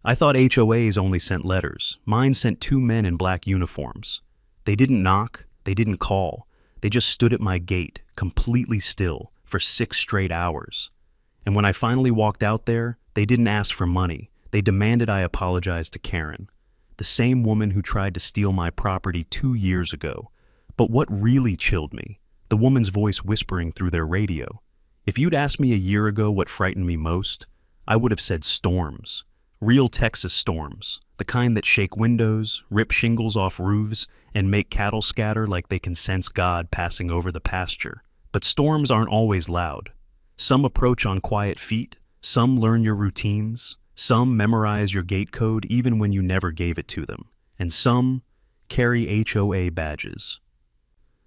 I thought HOAs only sent letters. Mine sent two men in black uniforms. They didn't knock, they didn't call. They just stood at my gate, completely still, for 6 straight hours. And when I finally walked out there, they didn't ask for money. They demanded I apologize to Karen, the same woman who tried to steal my property 2 years ago. But what really chilled me? The woman's voice whispering through their radio. If you'd asked me a year ago what frightened me most, I would have said storms. Real Texas storms. The kind that shake windows, rip shingles off roofs, and make cattle scatter like they can sense God passing over the pasture. But storms aren't always loud. Some approach on quiet feet, some learn your routines, some memorize your gate code even when you never gave it to them, and some carry HOA badges.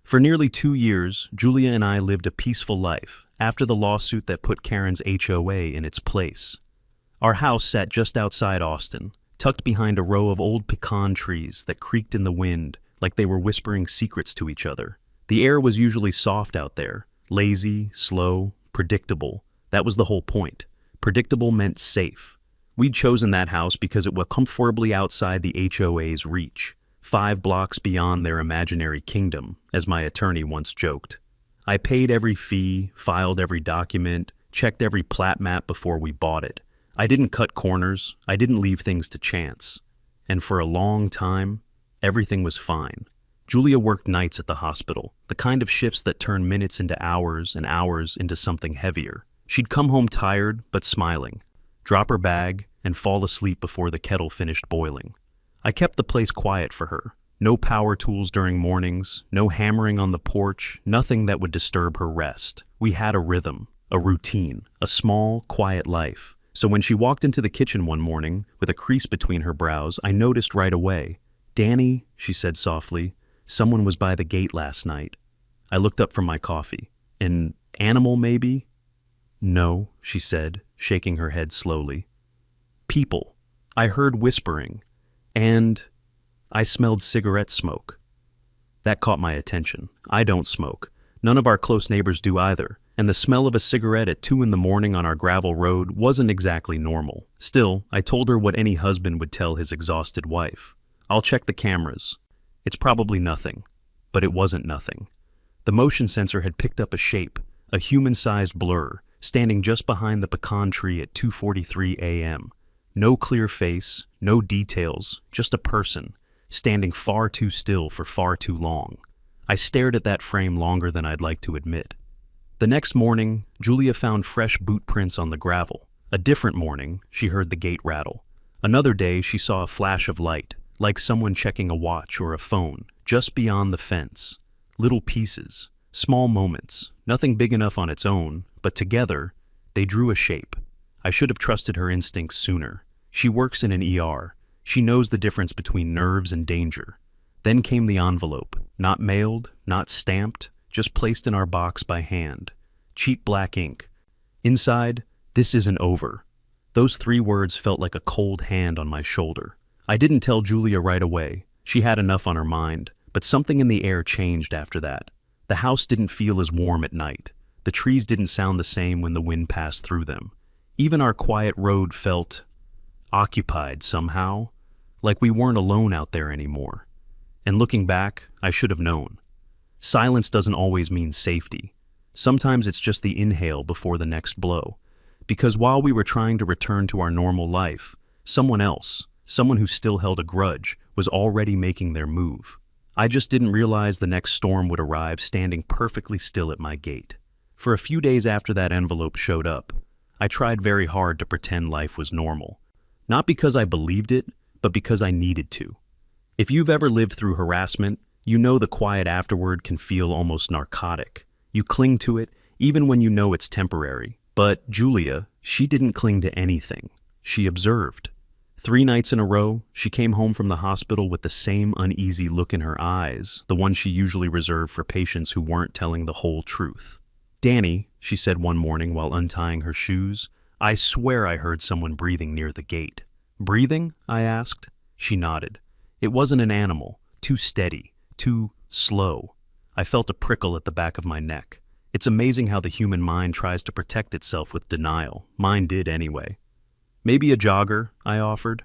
For nearly 2 years, Julia and I lived a peaceful life after the lawsuit that put Karen's HOA in its place. Our house sat just outside Austin, tucked behind a row of old pecan trees that creaked in the wind like they were whispering secrets to each other. The air was usually soft out there, lazy, slow, predictable. That was the whole point. Predictable meant safe. We'd chosen that house because it was comfortably outside the HOA's reach, 5 blocks beyond their imaginary kingdom, as my attorney once joked. I paid every fee, filed every document, checked every plat map before we bought it. I didn't cut corners, I didn't leave things to chance. And for a long time, everything was fine. Julia worked nights at the hospital, the kind of shifts that turn minutes into hours and hours into something heavier. She'd come home tired but smiling, drop her bag, and fall asleep before the kettle finished boiling. I kept the place quiet for her. No power tools during mornings, no hammering on the porch, nothing that would disturb her rest. We had a rhythm, a routine, a small, quiet life. So when she walked into the kitchen one morning, with a crease between her brows, I noticed right away. "Danny," she said softly, "someone was by the gate last night." I looked up from my coffee. "An animal, maybe?" "No," she said, shaking her head slowly. "People. I heard whispering. And I smelled cigarette smoke." That caught my attention. I don't smoke. None of our close neighbors do either. And the smell of a cigarette at 2 in the morning on our gravel road wasn't exactly normal. Still, I told her what any husband would tell his exhausted wife. "I'll check the cameras. It's probably nothing." But it wasn't nothing. The motion sensor had picked up a shape, a human-sized blur, standing just behind the pecan tree at 2:43 a.m. No clear face, no details, just a person, standing far too still for far too long. I stared at that frame longer than I'd like to admit. The next morning, Julia found fresh boot prints on the gravel. A different morning, she heard the gate rattle. Another day, she saw a flash of light, like someone checking a watch or a phone, just beyond the fence. Little pieces, small moments, nothing big enough on its own, but together, they drew a shape. I should have trusted her instincts sooner. She works in an ER. She knows the difference between nerves and danger. Then came the envelope, not mailed, not stamped, just placed in our box by hand. Cheap black ink. Inside, "This isn't over." Those 3 words felt like a cold hand on my shoulder. I didn't tell Julia right away. She had enough on her mind, but something in the air changed after that. The house didn't feel as warm at night. The trees didn't sound the same when the wind passed through them. Even our quiet road felt occupied somehow, like we weren't alone out there anymore. And looking back, I should have known. Silence doesn't always mean safety. Sometimes it's just the inhale before the next blow. Because while we were trying to return to our normal life, someone else, someone who still held a grudge, was already making their move. I just didn't realize the next storm would arrive standing perfectly still at my gate. For a few days after that envelope showed up, I tried very hard to pretend life was normal. Not because I believed it, but because I needed to. If you've ever lived through harassment, you know the quiet afterward can feel almost narcotic. You cling to it, even when you know it's temporary. But Julia, she didn't cling to anything. She observed. 3 nights in a row, she came home from the hospital with the same uneasy look in her eyes, the one she usually reserved for patients who weren't telling the whole truth. "Danny," she said one morning while untying her shoes, "I swear I heard someone breathing near the gate." "Breathing?" I asked. She nodded. "It wasn't an animal. Too steady. Too slow." I felt a prickle at the back of my neck. It's amazing how the human mind tries to protect itself with denial. Mine did anyway. Maybe a jogger, I offered.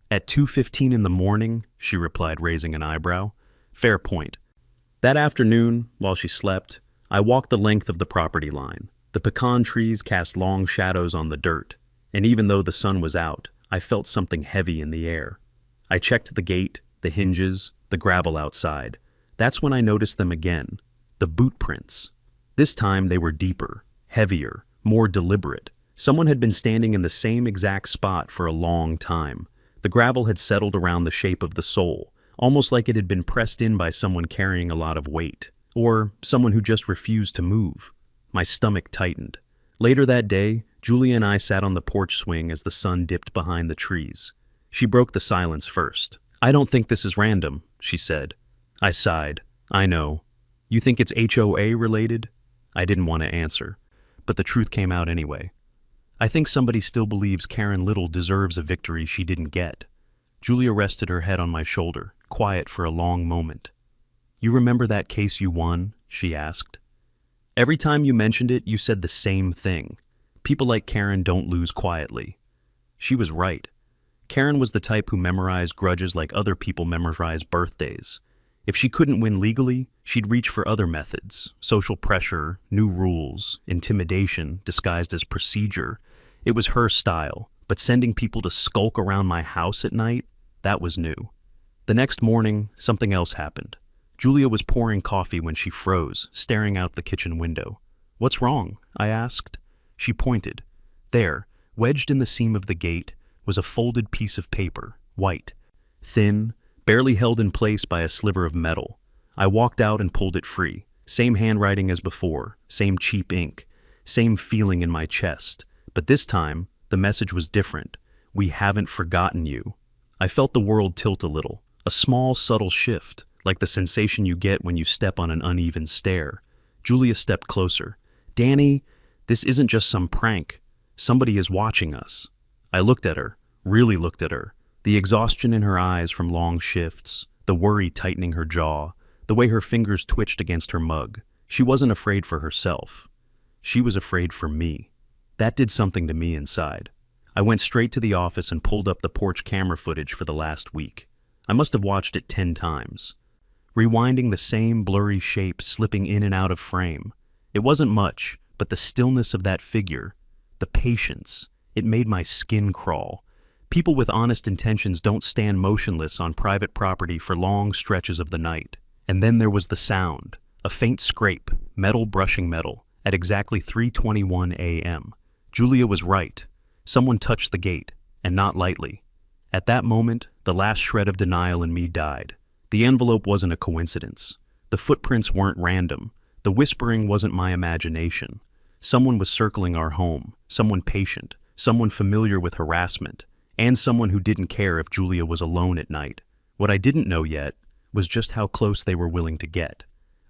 At 2:15 in the morning, she replied, raising an eyebrow. Fair point. That afternoon, while she slept, I walked the length of the property line. The pecan trees cast long shadows on the dirt, and even though the sun was out, I felt something heavy in the air. I checked the gate, the hinges, the gravel outside. That's when I noticed them again, the boot prints. This time they were deeper, heavier, more deliberate. Someone had been standing in the same exact spot for a long time. The gravel had settled around the shape of the sole, almost like it had been pressed in by someone carrying a lot of weight, or someone who just refused to move. My stomach tightened. Later that day, Julia and I sat on the porch swing as the sun dipped behind the trees. She broke the silence first. I don't think this is random, she said. I sighed. I know. You think it's HOA related? I didn't want to answer, but the truth came out anyway. I think somebody still believes Karen Little deserves a victory she didn't get. Julia rested her head on my shoulder, quiet for a long moment. You remember that case you won? She asked. Every time you mentioned it, you said the same thing. People like Karen don't lose quietly. She was right. Karen was the type who memorized grudges like other people memorize birthdays. If she couldn't win legally, she'd reach for other methods: social pressure, new rules, intimidation disguised as procedure. It was her style, but sending people to skulk around my house at night, that was new. The next morning, something else happened. Julia was pouring coffee when she froze, staring out the kitchen window. What's wrong? I asked. She pointed. There, wedged in the seam of the gate, was a folded piece of paper, white, thin, barely held in place by a sliver of metal. I walked out and pulled it free. Same handwriting as before, same cheap ink, same feeling in my chest. But this time, the message was different. We haven't forgotten you. I felt the world tilt a little, a small, subtle shift, like the sensation you get when you step on an uneven stair. Julia stepped closer. Danny, this isn't just some prank. Somebody is watching us. I looked at her, really looked at her. The exhaustion in her eyes from long shifts, the worry tightening her jaw, the way her fingers twitched against her mug. She wasn't afraid for herself. She was afraid for me. That did something to me inside. I went straight to the office and pulled up the porch camera footage for the last week. I must have watched it 10 times. Rewinding the same blurry shape slipping in and out of frame. It wasn't much, but the stillness of that figure, the patience, it made my skin crawl. People with honest intentions don't stand motionless on private property for long stretches of the night. And then there was the sound, a faint scrape, metal brushing metal, at exactly 3:21 a.m. Julia was right. Someone touched the gate, and not lightly. At that moment, the last shred of denial in me died. The envelope wasn't a coincidence. The footprints weren't random. The whispering wasn't my imagination. Someone was circling our home, someone patient, someone familiar with harassment, and someone who didn't care if Julia was alone at night. What I didn't know yet was just how close they were willing to get.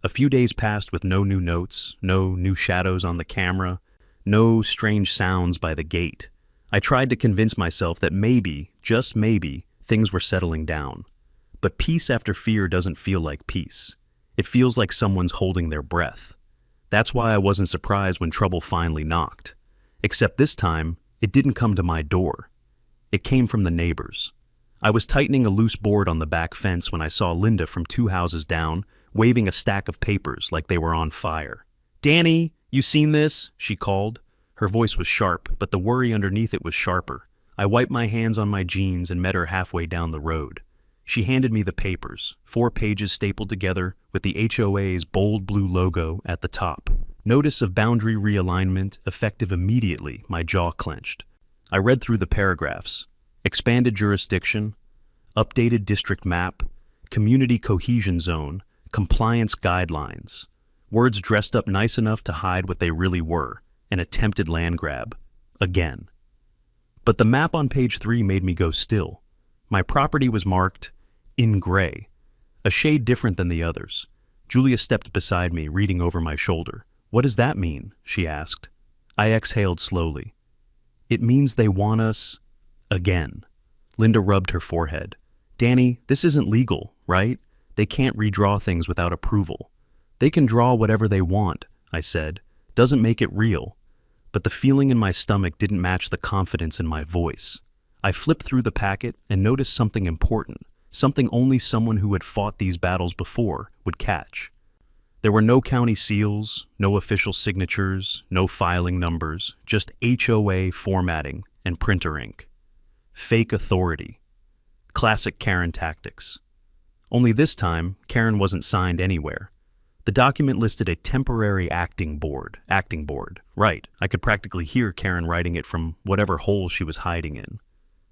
A few days passed with no new notes, no new shadows on the camera, no strange sounds by the gate. I tried to convince myself that maybe, just maybe, things were settling down. But peace after fear doesn't feel like peace. It feels like someone's holding their breath. That's why I wasn't surprised when trouble finally knocked. Except this time, it didn't come to my door. It came from the neighbors. I was tightening a loose board on the back fence when I saw Linda from 2 houses down, waving a stack of papers like they were on fire. Danny, you seen this? She called. Her voice was sharp, but the worry underneath it was sharper. I wiped my hands on my jeans and met her halfway down the road. She handed me the papers, 4 pages stapled together with the HOA's bold blue logo at the top. Notice of boundary realignment effective immediately. My jaw clenched. I read through the paragraphs. Expanded jurisdiction, updated district map, community cohesion zone, compliance guidelines. Words dressed up nice enough to hide what they really were, an attempted land grab. Again. But the map on page 3 made me go still. My property was marked in gray, a shade different than the others. Julia stepped beside me, reading over my shoulder. What does that mean? She asked. I exhaled slowly. It means they want us again. Linda rubbed her forehead. Danny, this isn't legal, right? They can't redraw things without approval. They can draw whatever they want, I said. Doesn't make it real. but the feeling in my stomach didn't match the confidence in my voice. I flipped through the packet and noticed something important, something only someone who had fought these battles before would catch. There were no county seals, no official signatures, no filing numbers, just HOA formatting and printer ink. Fake authority. Classic Karen tactics. Only this time, Karen wasn't signed anywhere. The document listed a temporary acting board. Right, I could practically hear Karen writing it from whatever hole she was hiding in.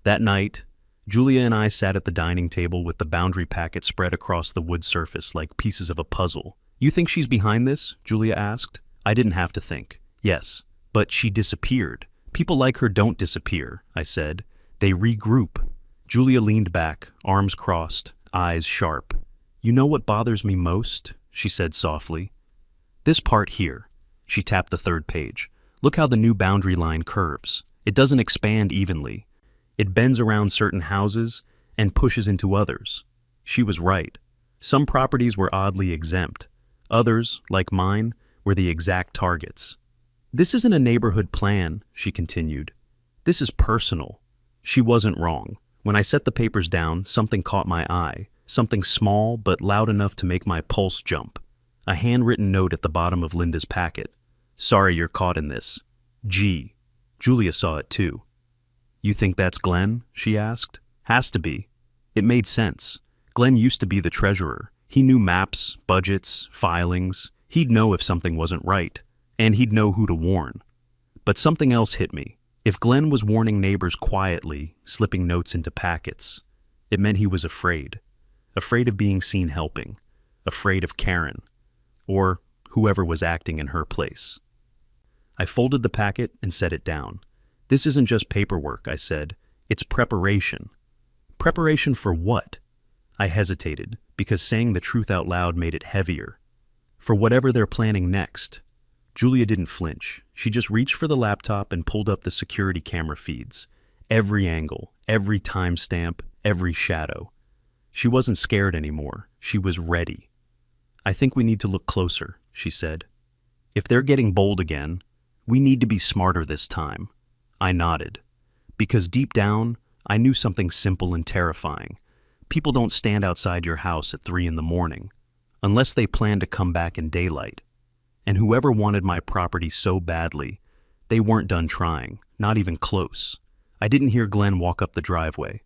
That night, Julia and I sat at the dining table with the boundary packet spread across the wood surface like pieces of a puzzle. "You think she's behind this?" Julia asked. I didn't have to think. Yes, but she disappeared. "People like her don't disappear," I said. "They regroup." Julia leaned back, arms crossed, eyes sharp. "You know what bothers me most?" she said softly. "This part here." She tapped the third page. "Look how the new boundary line curves. It doesn't expand evenly. It bends around certain houses and pushes into others." She was right. Some properties were oddly exempt. Others, like mine, were the exact targets. "This isn't a neighborhood plan," she continued. "This is personal." She wasn't wrong. When I set the papers down, something caught my eye, something small but loud enough to make my pulse jump. A handwritten note at the bottom of Linda's packet. "Sorry you're caught in this. G." Julia saw it too. "You think that's Glenn?" she asked. "Has to be." It made sense. Glenn used to be the treasurer. He knew maps, budgets, filings. He'd know if something wasn't right, and he'd know who to warn. But something else hit me. If Glenn was warning neighbors quietly, slipping notes into packets, it meant he was afraid. Afraid of being seen helping. Afraid of Karen. Or whoever was acting in her place. I folded the packet and set it down. "This isn't just paperwork," I said. "It's preparation." Preparation for what? I hesitated, because saying the truth out loud made it heavier. For whatever they're planning next. Julia didn't flinch. She just reached for the laptop and pulled up the security camera feeds. Every angle, every timestamp, every shadow. She wasn't scared anymore. She was ready. "I think we need to look closer," she said. "If they're getting bold again, we need to be smarter this time." I nodded. Because deep down, I knew something simple and terrifying. People don't stand outside your house at 3 a.m, unless they plan to come back in daylight. And whoever wanted my property so badly, they weren't done trying, not even close. I didn't hear Glenn walk up the driveway.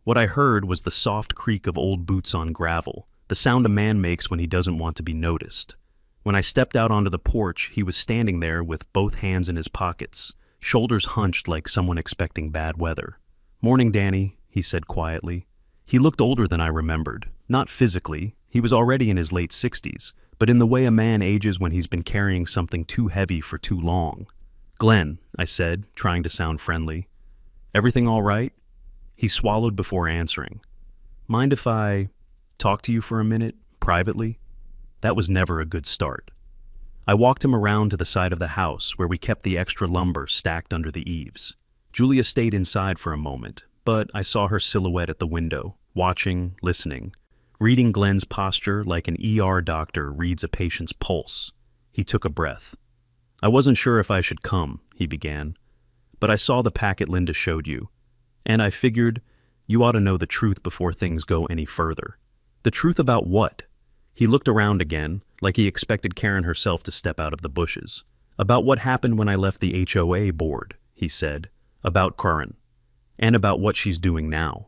What I heard was the soft creak of old boots on gravel, the sound a man makes when he doesn't want to be noticed. When I stepped out onto the porch, he was standing there with both hands in his pockets, shoulders hunched like someone expecting bad weather. "Morning, Danny," he said quietly. He looked older than I remembered. Not physically, he was already in his late 60s, but in the way a man ages when he's been carrying something too heavy for too long. "Glenn," I said, trying to sound friendly. "Everything all right?" He swallowed before answering. "Mind if I talk to you for a minute, privately?" That was never a good start. I walked him around to the side of the house where we kept the extra lumber stacked under the eaves. Julia stayed inside for a moment, but I saw her silhouette at the window, watching, listening, reading Glenn's posture like an ER doctor reads a patient's pulse. He took a breath. "I wasn't sure if I should come," he began, "but I saw the packet Linda showed you, and I figured you ought to know the truth before things go any further." "The truth about what?" He looked around again, like he expected Karen herself to step out of the bushes. "About what happened when I left the HOA board," he said. "About Karen. And about what she's doing now."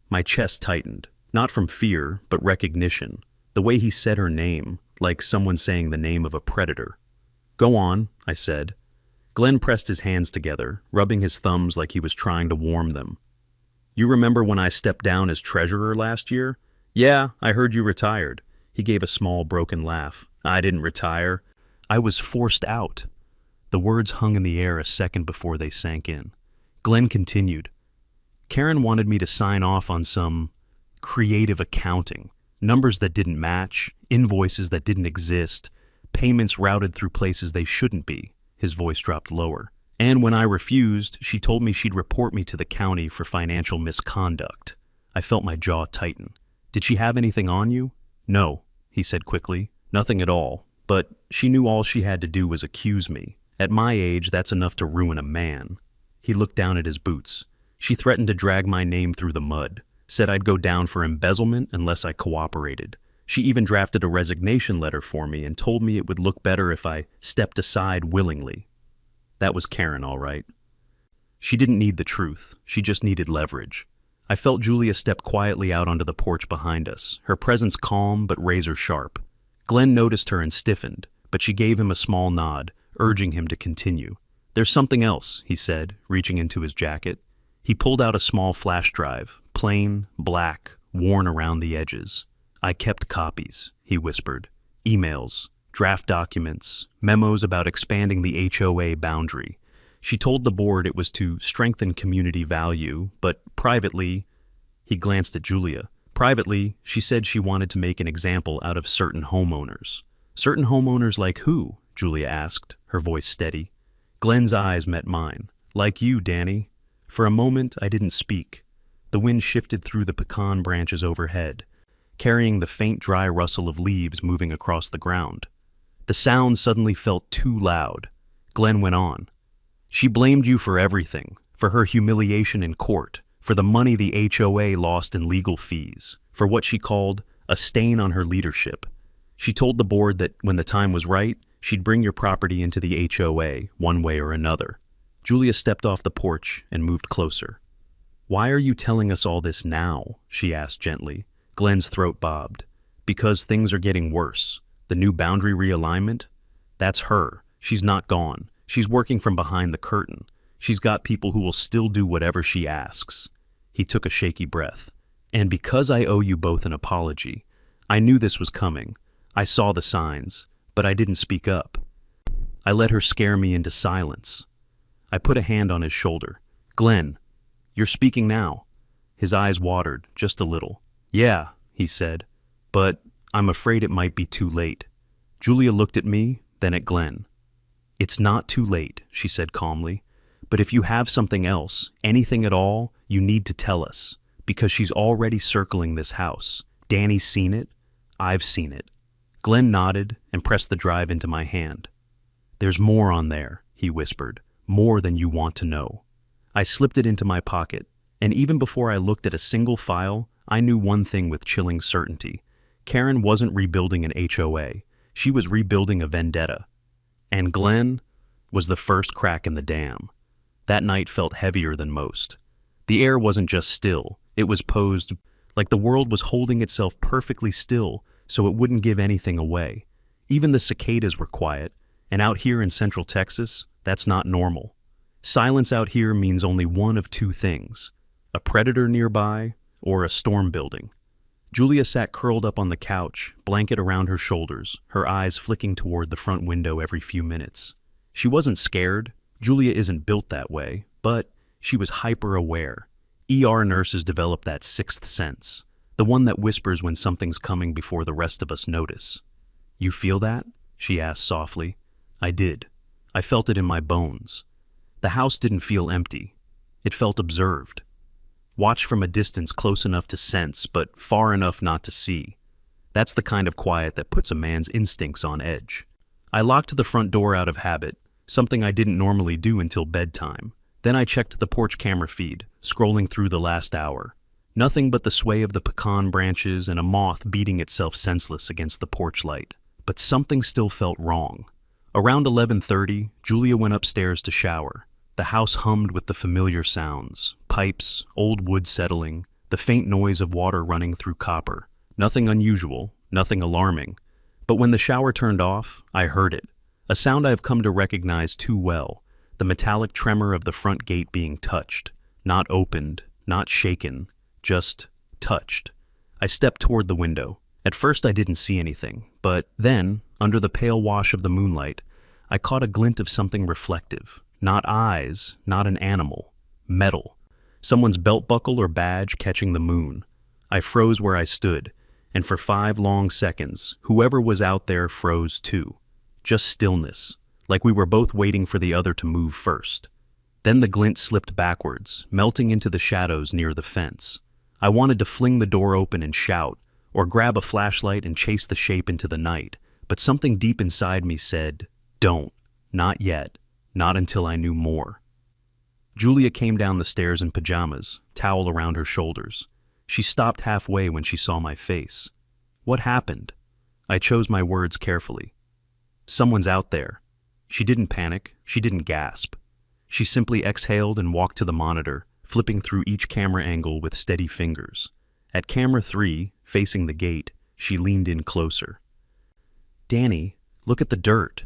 My chest tightened, not from fear, but recognition. The way he said her name, like someone saying the name of a predator. "Go on," I said. Glenn pressed his hands together, rubbing his thumbs like he was trying to warm them. "You remember when I stepped down as treasurer last year?" "Yeah, I heard you retired." He gave a small, broken laugh. "I didn't retire. I was forced out." The words hung in the air a second before they sank in. Glenn continued. "Karen wanted me to sign off on some creative accounting, numbers that didn't match, invoices that didn't exist, payments routed through places they shouldn't be." His voice dropped lower. "And when I refused, she told me she'd report me to the county for financial misconduct." I felt my jaw tighten. "Did she have anything on you?" "No," he said quickly. "Nothing at all. But she knew all she had to do was accuse me, At my age, that's enough to ruin a man. He looked down at his boots. She threatened to drag my name through the mud, said I'd go down for embezzlement unless I cooperated. She even drafted a resignation letter for me and told me it would look better if I stepped aside willingly. That was Karen, all right. She didn't need the truth, she just needed leverage. I felt Julia step quietly out onto the porch behind us, her presence calm but razor sharp. Glenn noticed her and stiffened, but she gave him a small nod, urging him to continue. "There's something else," he said, reaching into his jacket. He pulled out a small flash drive, plain, black, worn around the edges. "I kept copies," he whispered. "Emails, draft documents, memos about expanding the HOA boundary." She told the board it was to strengthen community value, but privately, he glanced at Julia. Privately, she said she wanted to make an example out of certain homeowners. "Certain homeowners like who?" Julia asked, her voice steady. Glenn's eyes met mine. "Like you, Danny." For a moment, I didn't speak. The wind shifted through the pecan branches overhead, carrying the faint dry rustle of leaves moving across the ground. The sound suddenly felt too loud. Glenn went on. "She blamed you for everything, for her humiliation in court, for the money the HOA lost in legal fees, for what she called a stain on her leadership. She told the board that when the time was right, she'd bring your property into the HOA, one way or another." Julia stepped off the porch and moved closer. "Why are you telling us all this now?" she asked gently. Glenn's throat bobbed. "Because things are getting worse. The new boundary realignment? That's her. She's not gone. She's working from behind the curtain. She's got people who will still do whatever she asks." He took a shaky breath. "And because I owe you both an apology, I knew this was coming. I saw the signs, but I didn't speak up. I let her scare me into silence." I put a hand on his shoulder. "Glenn, you're speaking now." His eyes watered, just a little. "Yeah," he said, "but I'm afraid it might be too late." Julia looked at me, then at Glenn. "It's not too late," she said calmly, "but if you have something else, anything at all, you need to tell us, because she's already circling this house. Danny's seen it. I've seen it." Glenn nodded and pressed the drive into my hand. "There's more on there," he whispered, "more than you want to know." I slipped it into my pocket, and even before I looked at a single file, I knew one thing with chilling certainty. Karen wasn't rebuilding an HOA. She was rebuilding a vendetta. And Glenn was the first crack in the dam. That night felt heavier than most. The air wasn't just still, it was posed like the world was holding itself perfectly still so it wouldn't give anything away. Even the cicadas were quiet, and out here in Central Texas, that's not normal. Silence out here means only one of two things: a predator nearby or a storm building. Julia sat curled up on the couch, blanket around her shoulders, her eyes flicking toward the front window every few minutes. She wasn't scared. Julia isn't built that way, but she was hyper-aware. ER nurses develop that sixth sense, the one that whispers when something's coming before the rest of us notice. "You feel that?" she asked softly. I did. I felt it in my bones. The house didn't feel empty. It felt observed. Watched from a distance close enough to sense, but far enough not to see. That's the kind of quiet that puts a man's instincts on edge. I locked the front door out of habit, something I didn't normally do until bedtime. Then I checked the porch camera feed, scrolling through the last hour. Nothing but the sway of the pecan branches and a moth beating itself senseless against the porch light. But something still felt wrong. Around 11:30, Julia went upstairs to shower. The house hummed with the familiar sounds: pipes, old wood settling, the faint noise of water running through copper. Nothing unusual, nothing alarming. But when the shower turned off, I heard it. A sound I've come to recognize too well, the metallic tremor of the front gate being touched. Not opened, not shaken, just touched. I stepped toward the window. At first I didn't see anything, but then, under the pale wash of the moonlight, I caught a glint of something reflective. Not eyes, not an animal. Metal. Someone's belt buckle or badge catching the moon. I froze where I stood, and for 5 long seconds, whoever was out there froze too. Just stillness, like we were both waiting for the other to move first. Then the glint slipped backwards, melting into the shadows near the fence. I wanted to fling the door open and shout, or grab a flashlight and chase the shape into the night, but something deep inside me said, "Don't. Not yet." Not until I knew more. Julia came down the stairs in pajamas, towel around her shoulders. She stopped halfway when she saw my face. What happened? I chose my words carefully. Someone's out there. She didn't panic. She didn't gasp. She simply exhaled and walked to the monitor, flipping through each camera angle with steady fingers. At camera 3, facing the gate, she leaned in closer. Danny, look at the dirt.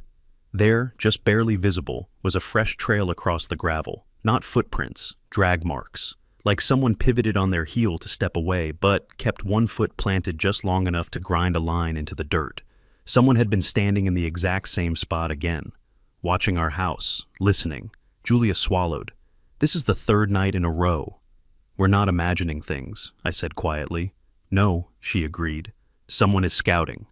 There, just barely visible, was a fresh trail across the gravel. Not footprints, drag marks. Like someone pivoted on their heel to step away, but kept one foot planted just long enough to grind a line into the dirt. Someone had been standing in the exact same spot again, watching our house, listening. Julia swallowed. This is the third night in a row. We're not imagining things, I said quietly. No, she agreed. Someone is scouting.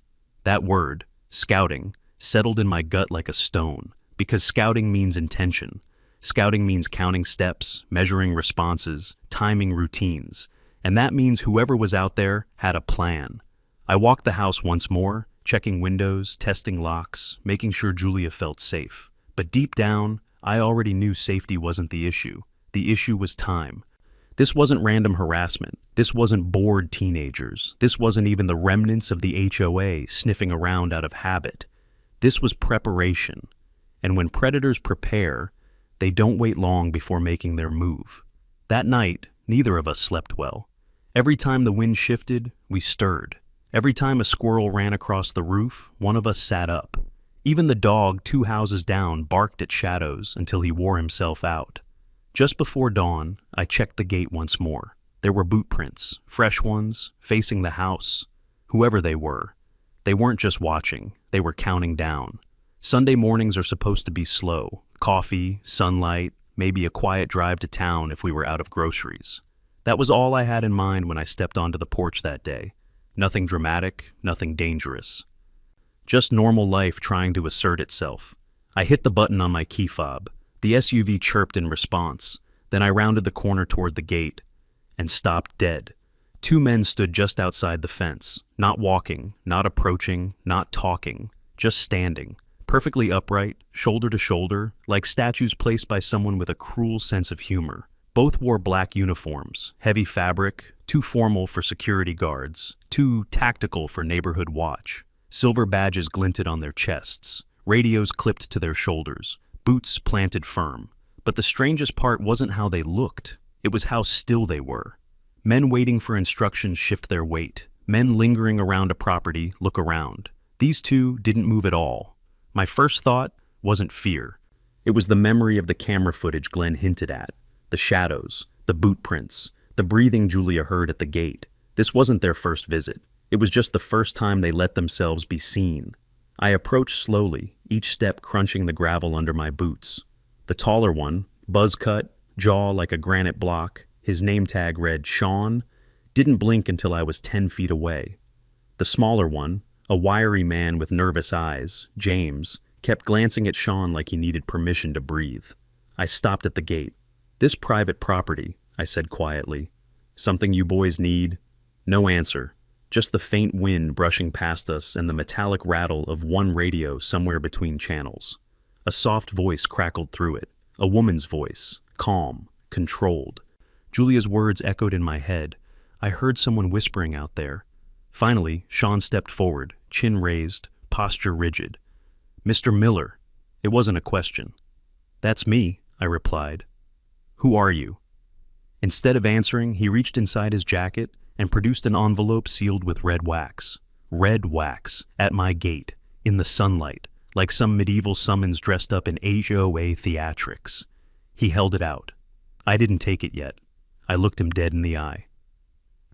That word, scouting, settled in my gut like a stone, because scouting means intention. Scouting means counting steps, measuring responses, timing routines, and that means whoever was out there had a plan. I walked the house once more, checking windows, testing locks, making sure Julia felt safe. But deep down, I already knew safety wasn't the issue. The issue was time. This wasn't random harassment. This wasn't bored teenagers. This wasn't even the remnants of the HOA sniffing around out of habit. This was preparation. And when predators prepare, they don't wait long before making their move. That night, neither of us slept well. Every time the wind shifted, we stirred. Every time a squirrel ran across the roof, one of us sat up. Even the dog 2 houses down barked at shadows until he wore himself out. Just before dawn, I checked the gate once more. There were boot prints, fresh ones, facing the house. Whoever they weren't just watching, they were counting down. Sunday mornings are supposed to be slow. Coffee, sunlight, maybe a quiet drive to town if we were out of groceries. That was all I had in mind when I stepped onto the porch that day. Nothing dramatic, nothing dangerous. Just normal life trying to assert itself. I hit the button on my key fob. The SUV chirped in response. Then I rounded the corner toward the gate and stopped dead. 2 men stood just outside the fence, not walking, not approaching, not talking, just standing. Perfectly upright, shoulder to shoulder, like statues placed by someone with a cruel sense of humor. Both wore black uniforms, heavy fabric, too formal for security guards, too tactical for neighborhood watch. Silver badges glinted on their chests, radios clipped to their shoulders, boots planted firm. But the strangest part wasn't how they looked, it was how still they were. Men waiting for instructions shift their weight. Men lingering around a property look around. These 2 didn't move at all. My first thought wasn't fear. It was the memory of the camera footage Glenn hinted at. The shadows, the boot prints, the breathing Julia heard at the gate. This wasn't their first visit. It was just the first time they let themselves be seen. I approached slowly, each step crunching the gravel under my boots. The taller one, buzz cut, jaw like a granite block, his name tag read Sean, didn't blink until I was 10 feet away. The smaller one, a wiry man with nervous eyes, James, kept glancing at Sean like he needed permission to breathe. I stopped at the gate. "This private property," I said quietly. "Something you boys need?" No answer, just the faint wind brushing past us and the metallic rattle of one radio somewhere between channels. A soft voice crackled through it, a woman's voice, calm, controlled. Julia's words echoed in my head. I heard someone whispering out there. Finally, Sean stepped forward, chin raised, posture rigid. "Mr. Miller." It wasn't a question. "That's me," I replied. "Who are you?" Instead of answering, he reached inside his jacket and produced an envelope sealed with red wax. Red wax, at my gate, in the sunlight, like some medieval summons dressed up in HOA theatrics. He held it out. I didn't take it yet. I looked him dead in the eye.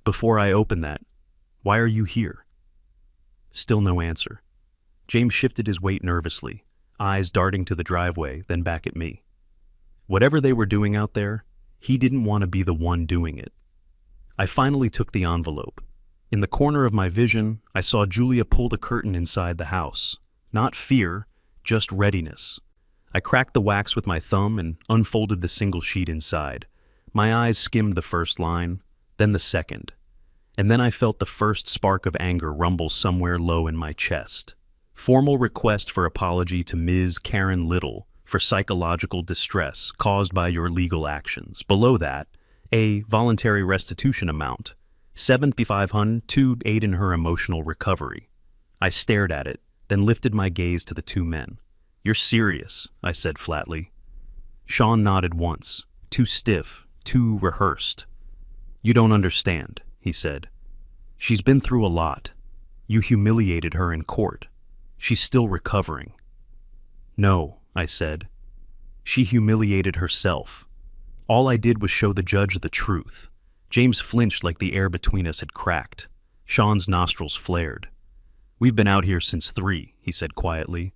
"Before I open that, why are you here?" Still no answer. James shifted his weight nervously, eyes darting to the driveway, then back at me. Whatever they were doing out there, he didn't want to be the one doing it. I finally took the envelope. In the corner of my vision, I saw Julia pull the curtain inside the house. Not fear, just readiness. I cracked the wax with my thumb and unfolded the single sheet inside. My eyes skimmed the first line, then the second. And then I felt the first spark of anger rumble somewhere low in my chest. Formal request for apology to Ms. Karen Little, for psychological distress caused by your legal actions. Below that, a voluntary restitution amount, $7,500 to aid in her emotional recovery. I stared at it, then lifted my gaze to the two men. "You're serious," I said flatly. Sean nodded once, too stiff, too rehearsed. "You don't understand," he said. "She's been through a lot. You humiliated her in court. She's still recovering." "No," I said. "She humiliated herself. All I did was show the judge the truth." James flinched like the air between us had cracked. Sean's nostrils flared. "We've been out here since 3, he said quietly.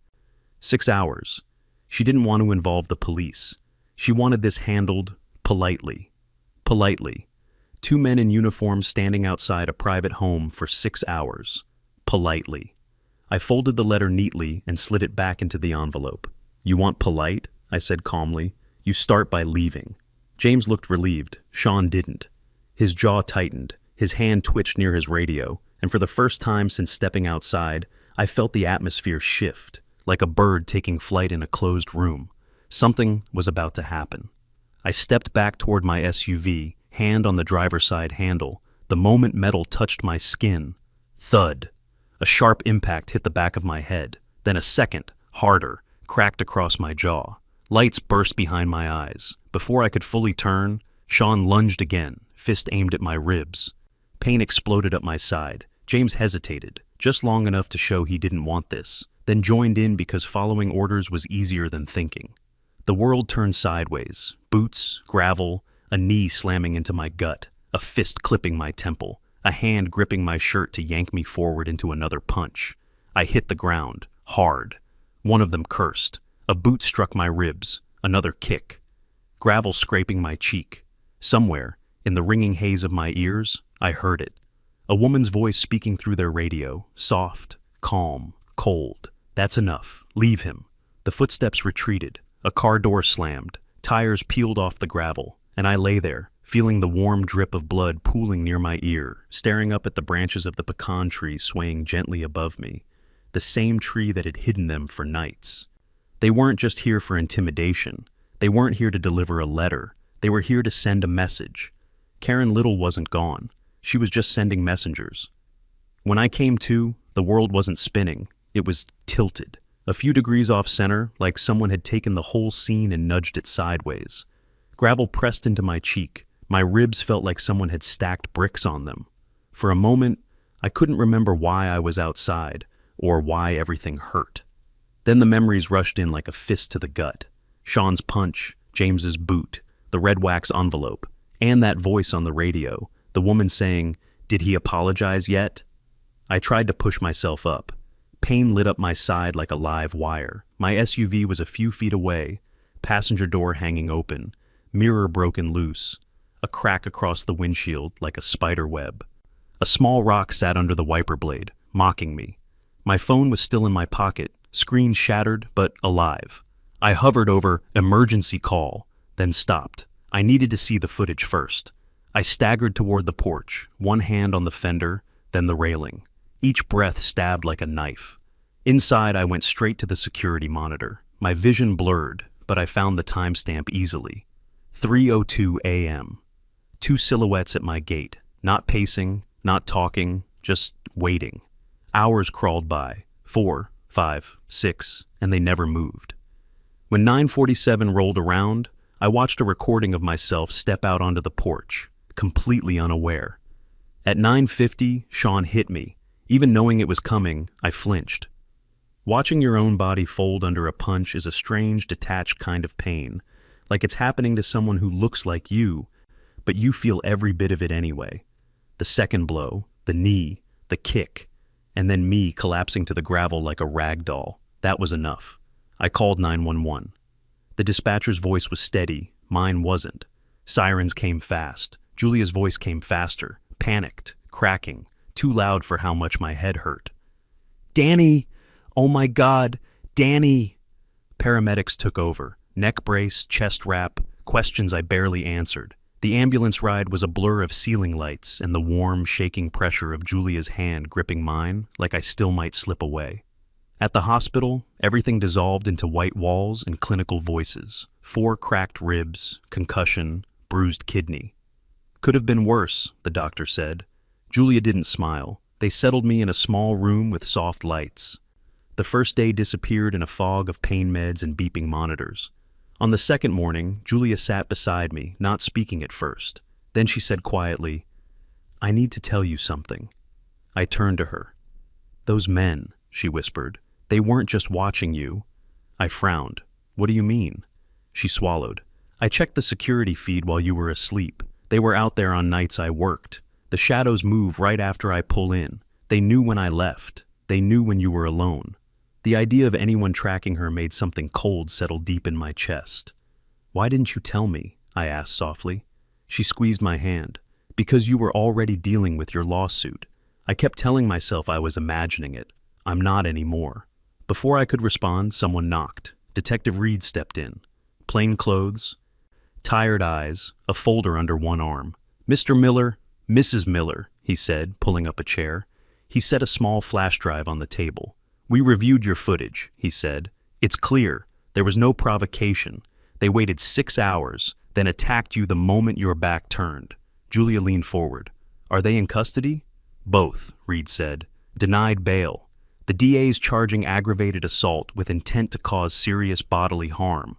6 hours. She didn't want to involve the police. She wanted this handled politely. Politely. 2 men in uniform standing outside a private home for 6 hours. Politely. I folded the letter neatly and slid it back into the envelope. "You want polite?" I said calmly. "You start by leaving." James looked relieved. Sean didn't. His jaw tightened. His hand twitched near his radio, and for the first time since stepping outside, I felt the atmosphere shift, like a bird taking flight in a closed room. Something was about to happen. I stepped back toward my SUV, hand on the driver's side handle. The moment metal touched my skin. Thud. A sharp impact hit the back of my head. Then a second, harder, cracked across my jaw. Lights burst behind my eyes. Before I could fully turn, Sean lunged again, fist aimed at my ribs. Pain exploded up my side. James hesitated, just long enough to show he didn't want this, then joined in because following orders was easier than thinking. The world turned sideways. Boots, gravel, a knee slamming into my gut, a fist clipping my temple, a hand gripping my shirt to yank me forward into another punch. I hit the ground, hard. One of them cursed. A boot struck my ribs, another kick. Gravel scraping my cheek. Somewhere, in the ringing haze of my ears, I heard it. A woman's voice speaking through their radio, soft, calm, cold. "That's enough. Leave him." The footsteps retreated. A car door slammed. Tires peeled off the gravel, and I lay there, feeling the warm drip of blood pooling near my ear, staring up at the branches of the pecan tree swaying gently above me, the same tree that had hidden them for nights. They weren't just here for intimidation. They weren't here to deliver a letter. They were here to send a message. Karen Little wasn't gone. She was just sending messengers. When I came to, the world wasn't spinning. It was tilted. A few degrees off center, like someone had taken the whole scene and nudged it sideways. Gravel pressed into my cheek. My ribs felt like someone had stacked bricks on them. For a moment, I couldn't remember why I was outside, or why everything hurt. Then the memories rushed in like a fist to the gut. Sean's punch, James's boot, the red wax envelope, and that voice on the radio, the woman saying, "Did he apologize yet?" I tried to push myself up. Pain lit up my side like a live wire. My SUV was a few feet away, passenger door hanging open, mirror broken loose, a crack across the windshield like a spider web. A small rock sat under the wiper blade, mocking me. My phone was still in my pocket, screen shattered but alive. I hovered over "emergency call," then stopped. I needed to see the footage first. I staggered toward the porch, one hand on the fender, then the railing. Each breath stabbed like a knife. Inside, I went straight to the security monitor. My vision blurred, but I found the timestamp easily. 3:02 a.m. 2 silhouettes at my gate, not pacing, not talking, just waiting. Hours crawled by, 4, 5, 6, and they never moved. When 9:47 rolled around, I watched a recording of myself step out onto the porch, completely unaware. At 9:50, Sean hit me. Even knowing it was coming, I flinched. Watching your own body fold under a punch is a strange, detached kind of pain, like it's happening to someone who looks like you, but you feel every bit of it anyway. The second blow, the knee, the kick, and then me collapsing to the gravel like a rag doll. That was enough. I called 911. The dispatcher's voice was steady, mine wasn't. Sirens came fast. Julia's voice came faster, panicked, cracking, too loud for how much my head hurt. "Danny! Oh my God! Danny!" Paramedics took over. Neck brace, chest wrap, questions I barely answered. The ambulance ride was a blur of ceiling lights and the warm, shaking pressure of Julia's hand gripping mine like I still might slip away. At the hospital, everything dissolved into white walls and clinical voices. 4 cracked ribs, concussion, bruised kidney. Could have been worse, the doctor said. Julia didn't smile. They settled me in a small room with soft lights. The first day disappeared in a fog of pain meds and beeping monitors. On the second morning, Julia sat beside me, not speaking at first. Then she said quietly, "I need to tell you something." I turned to her. "Those men," she whispered, "they weren't just watching you." I frowned. "What do you mean?" She swallowed. "I checked the security feed while you were asleep. They were out there on nights I worked. The shadows move right after I pull in. They knew when I left. They knew when you were alone." The idea of anyone tracking her made something cold settle deep in my chest. "Why didn't you tell me?" I asked softly. She squeezed my hand. "Because you were already dealing with your lawsuit. I kept telling myself I was imagining it. I'm not anymore." Before I could respond, someone knocked. Detective Reed stepped in. Plain clothes, tired eyes, a folder under one arm. "Mr. Miller, Mrs. Miller," he said, pulling up a chair. He set a small flash drive on the table. "We reviewed your footage," he said. "It's clear. There was no provocation. They waited 6 hours, then attacked you the moment your back turned." Julia leaned forward. "Are they in custody?" "Both," Reed said. "Denied bail. The DA's charging aggravated assault with intent to cause serious bodily harm."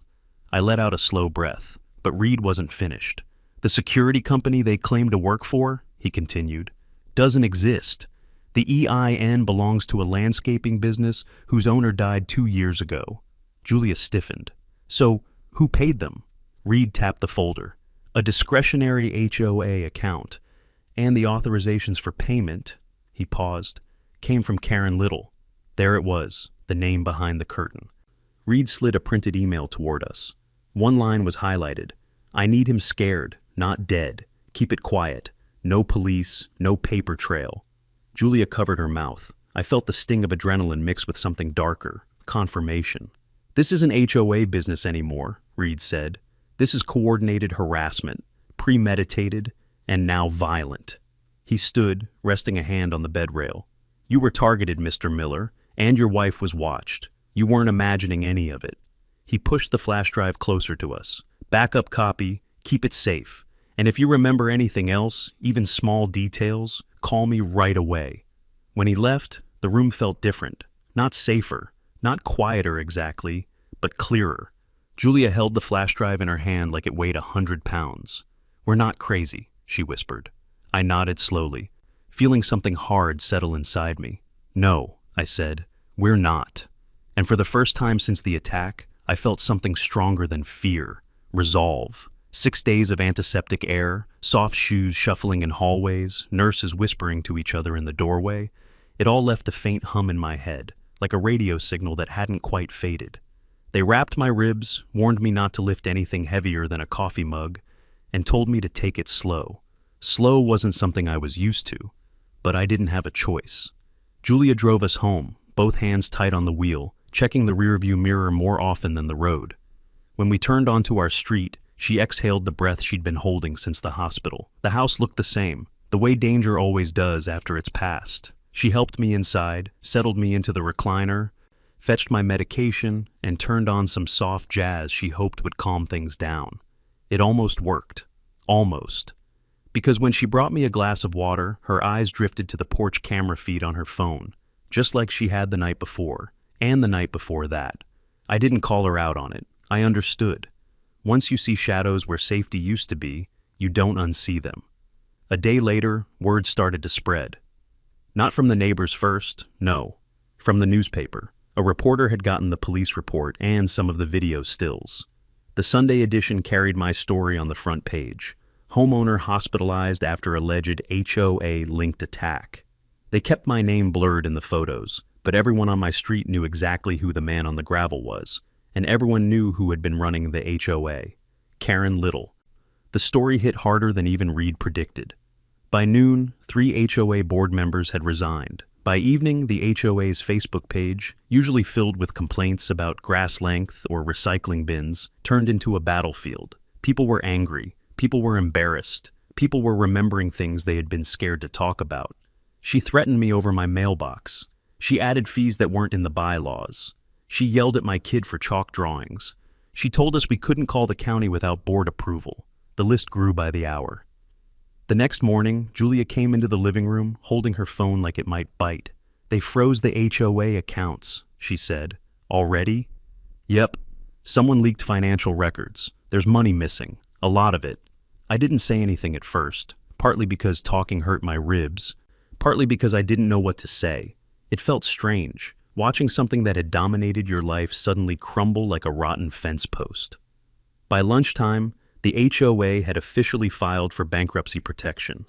I let out a slow breath, but Reed wasn't finished. "The security company they claim to work for," he continued, "doesn't exist. The EIN belongs to a landscaping business whose owner died 2 years ago." Julia stiffened. "So, who paid them?" Reed tapped the folder. "A discretionary HOA account. And the authorizations for payment," he paused, "came from Karen Little." There it was, the name behind the curtain. Reed slid a printed email toward us. One line was highlighted. "I need him scared, not dead. Keep it quiet. No police, no paper trail." Julia covered her mouth. I felt the sting of adrenaline mixed with something darker, confirmation. "This isn't HOA business anymore," Reed said. "This is coordinated harassment, premeditated, and now violent." He stood, resting a hand on the bed rail. "You were targeted, Mr. Miller, and your wife was watched. You weren't imagining any of it." He pushed the flash drive closer to us. "Backup copy, keep it safe. And if you remember anything else, even small details, call me right away." When he left, the room felt different. Not safer, not quieter exactly, but clearer. Julia held the flash drive in her hand like it weighed 100 pounds. "We're not crazy," she whispered. I nodded slowly, feeling something hard settle inside me. "No," I said, "we're not." And for the first time since the attack, I felt something stronger than fear, resolve. 6 days of antiseptic air, soft shoes shuffling in hallways, nurses whispering to each other in the doorway. It all left a faint hum in my head, like a radio signal that hadn't quite faded. They wrapped my ribs, warned me not to lift anything heavier than a coffee mug, and told me to take it slow. Slow wasn't something I was used to, but I didn't have a choice. Julia drove us home, both hands tight on the wheel, checking the rearview mirror more often than the road. When we turned onto our street, she exhaled the breath she'd been holding since the hospital. The house looked the same, the way danger always does after it's passed. She helped me inside, settled me into the recliner, fetched my medication, and turned on some soft jazz she hoped would calm things down. It almost worked. Almost. Because when she brought me a glass of water, her eyes drifted to the porch camera feed on her phone, just like she had the night before, and the night before that. I didn't call her out on it. I understood. Once you see shadows where safety used to be, you don't unsee them. A day later, word started to spread. Not from the neighbors first, no. From the newspaper. A reporter had gotten the police report and some of the video stills. The Sunday edition carried my story on the front page. Homeowner hospitalized after alleged HOA-linked attack. They kept my name blurred in the photos, but everyone on my street knew exactly who the man on the gravel was, and everyone knew who had been running the HOA. Karen Little. The story hit harder than even Reed predicted. By noon, 3 HOA board members had resigned. By evening, the HOA's Facebook page, usually filled with complaints about grass length or recycling bins, turned into a battlefield. People were angry. People were embarrassed. People were remembering things they had been scared to talk about. She threatened me over my mailbox. She added fees that weren't in the bylaws. She yelled at my kid for chalk drawings. She told us we couldn't call the county without board approval. The list grew by the hour. The next morning, Julia came into the living room, holding her phone like it might bite. "They froze the HOA accounts," she said. "Already?" "Yep. Someone leaked financial records. There's money missing. A lot of it." I didn't say anything at first, partly because talking hurt my ribs, partly because I didn't know what to say. It felt strange, watching something that had dominated your life suddenly crumble like a rotten fence post. By lunchtime, the HOA had officially filed for bankruptcy protection.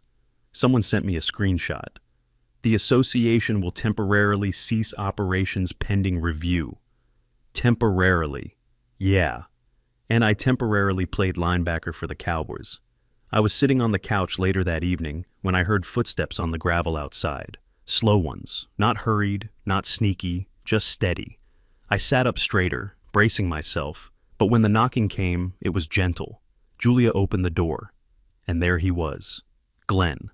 Someone sent me a screenshot. "The association will temporarily cease operations pending review." Temporarily. Yeah. And I temporarily played linebacker for the Cowboys. I was sitting on the couch later that evening when I heard footsteps on the gravel outside. Slow ones, not hurried, not sneaky, just steady. I sat up straighter, bracing myself, but when the knocking came, it was gentle. Julia opened the door, and there he was, Glenn.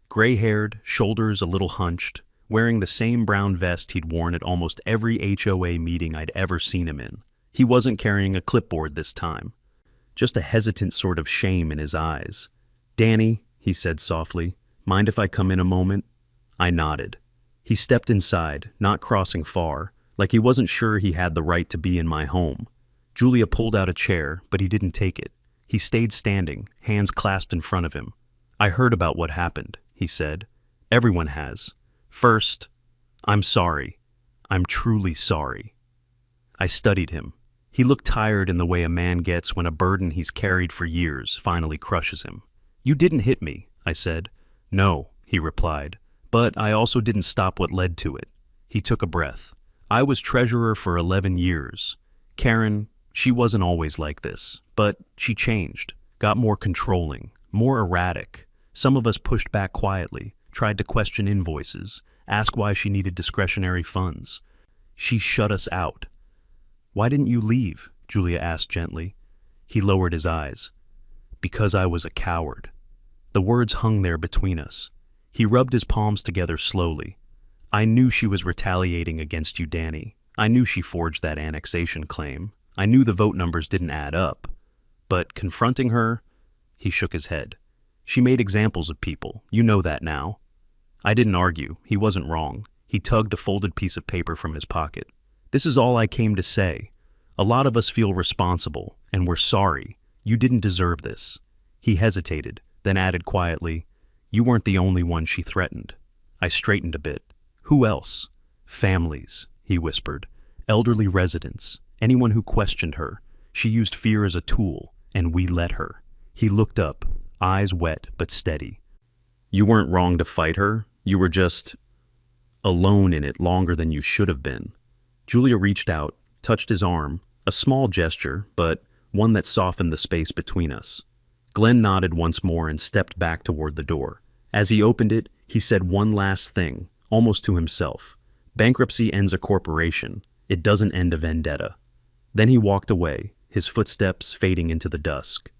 Gray-haired, shoulders a little hunched, wearing the same brown vest he'd worn at almost every HOA meeting I'd ever seen him in. He wasn't carrying a clipboard this time, just a hesitant sort of shame in his eyes. "Danny," he said softly, "mind if I come in a moment?" I nodded. He stepped inside, not crossing far, like he wasn't sure he had the right to be in my home. Julia pulled out a chair, but he didn't take it. He stayed standing, hands clasped in front of him. "I heard about what happened," he said. "Everyone has. First, I'm sorry. I'm truly sorry." I studied him. He looked tired in the way a man gets when a burden he's carried for years finally crushes him. "You didn't hit me," I said. "No," he replied, "but I also didn't stop what led to it." He took a breath. "I was treasurer for 11 years. Karen, she wasn't always like this, but she changed, got more controlling, more erratic. Some of us pushed back quietly, tried to question invoices, ask why she needed discretionary funds. She shut us out." "Why didn't you leave?" Julia asked gently. He lowered his eyes. "Because I was a coward." The words hung there between us. He rubbed his palms together slowly. "I knew she was retaliating against you, Danny. I knew she forged that annexation claim. I knew the vote numbers didn't add up. But confronting her," he shook his head. "She made examples of people. You know that now." I didn't argue. He wasn't wrong. He tugged a folded piece of paper from his pocket. "This is all I came to say. A lot of us feel responsible, and we're sorry. You didn't deserve this." He hesitated, then added quietly, "You weren't the only one she threatened." I straightened a bit. "Who else?" "Families," he whispered. "Elderly residents. Anyone who questioned her. She used fear as a tool, and we let her." He looked up, eyes wet but steady. "You weren't wrong to fight her. You were just alone in it longer than you should have been." Julia reached out, touched his arm, a small gesture, but one that softened the space between us. Glenn nodded once more and stepped back toward the door. As he opened it, he said one last thing, almost to himself. "Bankruptcy ends a corporation. It doesn't end a vendetta." Then he walked away, his footsteps fading into the dusk.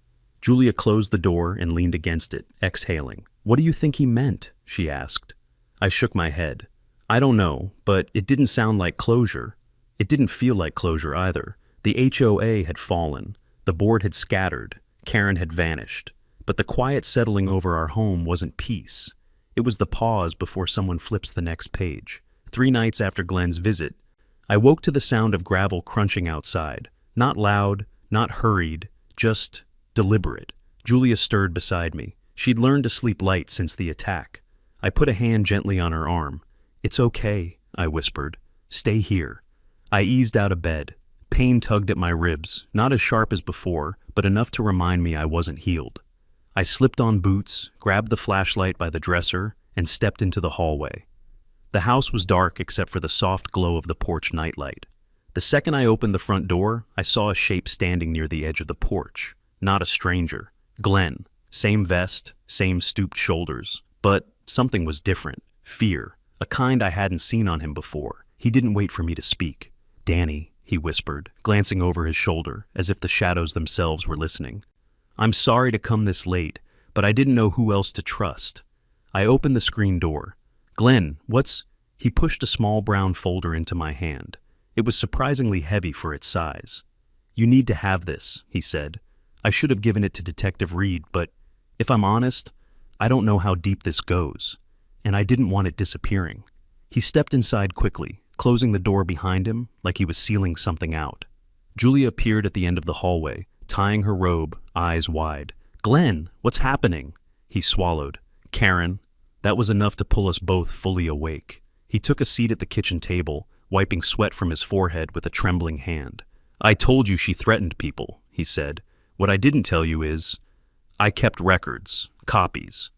Julia closed the door and leaned against it, exhaling. "What do you think he meant?" she asked. I shook my head. "I don't know, but it didn't sound like closure. It didn't feel like closure either. The HOA had fallen. The board had scattered. Karen had vanished. But the quiet settling over our home wasn't peace. It was the pause before someone flips the next page. 3 nights after Glenn's visit, I woke to the sound of gravel crunching outside. Not loud, not hurried, just deliberate. Julia stirred beside me. She'd learned to sleep light since the attack. I put a hand gently on her arm. "It's okay," I whispered. "Stay here." I eased out of bed. Pain tugged at my ribs, not as sharp as before, but enough to remind me I wasn't healed. I slipped on boots, grabbed the flashlight by the dresser, and stepped into the hallway. The house was dark except for the soft glow of the porch nightlight. The second I opened the front door, I saw a shape standing near the edge of the porch. Not a stranger. Glenn. Same vest, same stooped shoulders. But something was different. Fear. A kind I hadn't seen on him before. He didn't wait for me to speak. "Danny," he whispered, glancing over his shoulder, as if the shadows themselves were listening. "I'm sorry to come this late, but I didn't know who else to trust." I opened the screen door. "Glenn, what's—" He pushed a small brown folder into my hand. It was surprisingly heavy for its size. "You need to have this," he said. "I should have given it to Detective Reed, but if I'm honest, I don't know how deep this goes, and I didn't want it disappearing." He stepped inside quickly, closing the door behind him like he was sealing something out. Julia appeared at the end of the hallway, tying her robe, eyes wide. "Glenn, what's happening?" He swallowed. "Karen." That was enough to pull us both fully awake. He took a seat at the kitchen table, wiping sweat from his forehead with a trembling hand. "I told you she threatened people," he said. "What I didn't tell you is, I kept records, copies."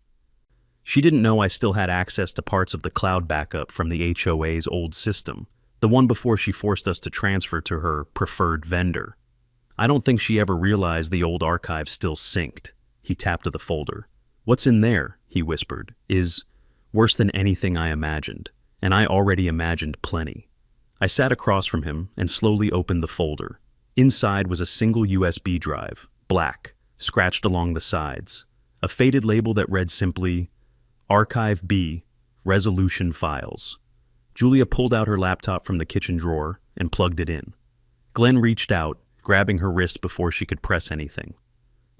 She didn't know I still had access to parts of the cloud backup from the HOA's old system, the one before she forced us to transfer to her preferred vendor. I don't think she ever realized the old archive still synced. He tapped to the folder. "What's in there," he whispered, "is worse than anything I imagined, and I already imagined plenty." I sat across from him and slowly opened the folder. Inside was a single USB drive, black, scratched along the sides, a faded label that read simply, Archive B, Resolution Files. Julia pulled out her laptop from the kitchen drawer and plugged it in. Glenn reached out, grabbing her wrist before she could press anything.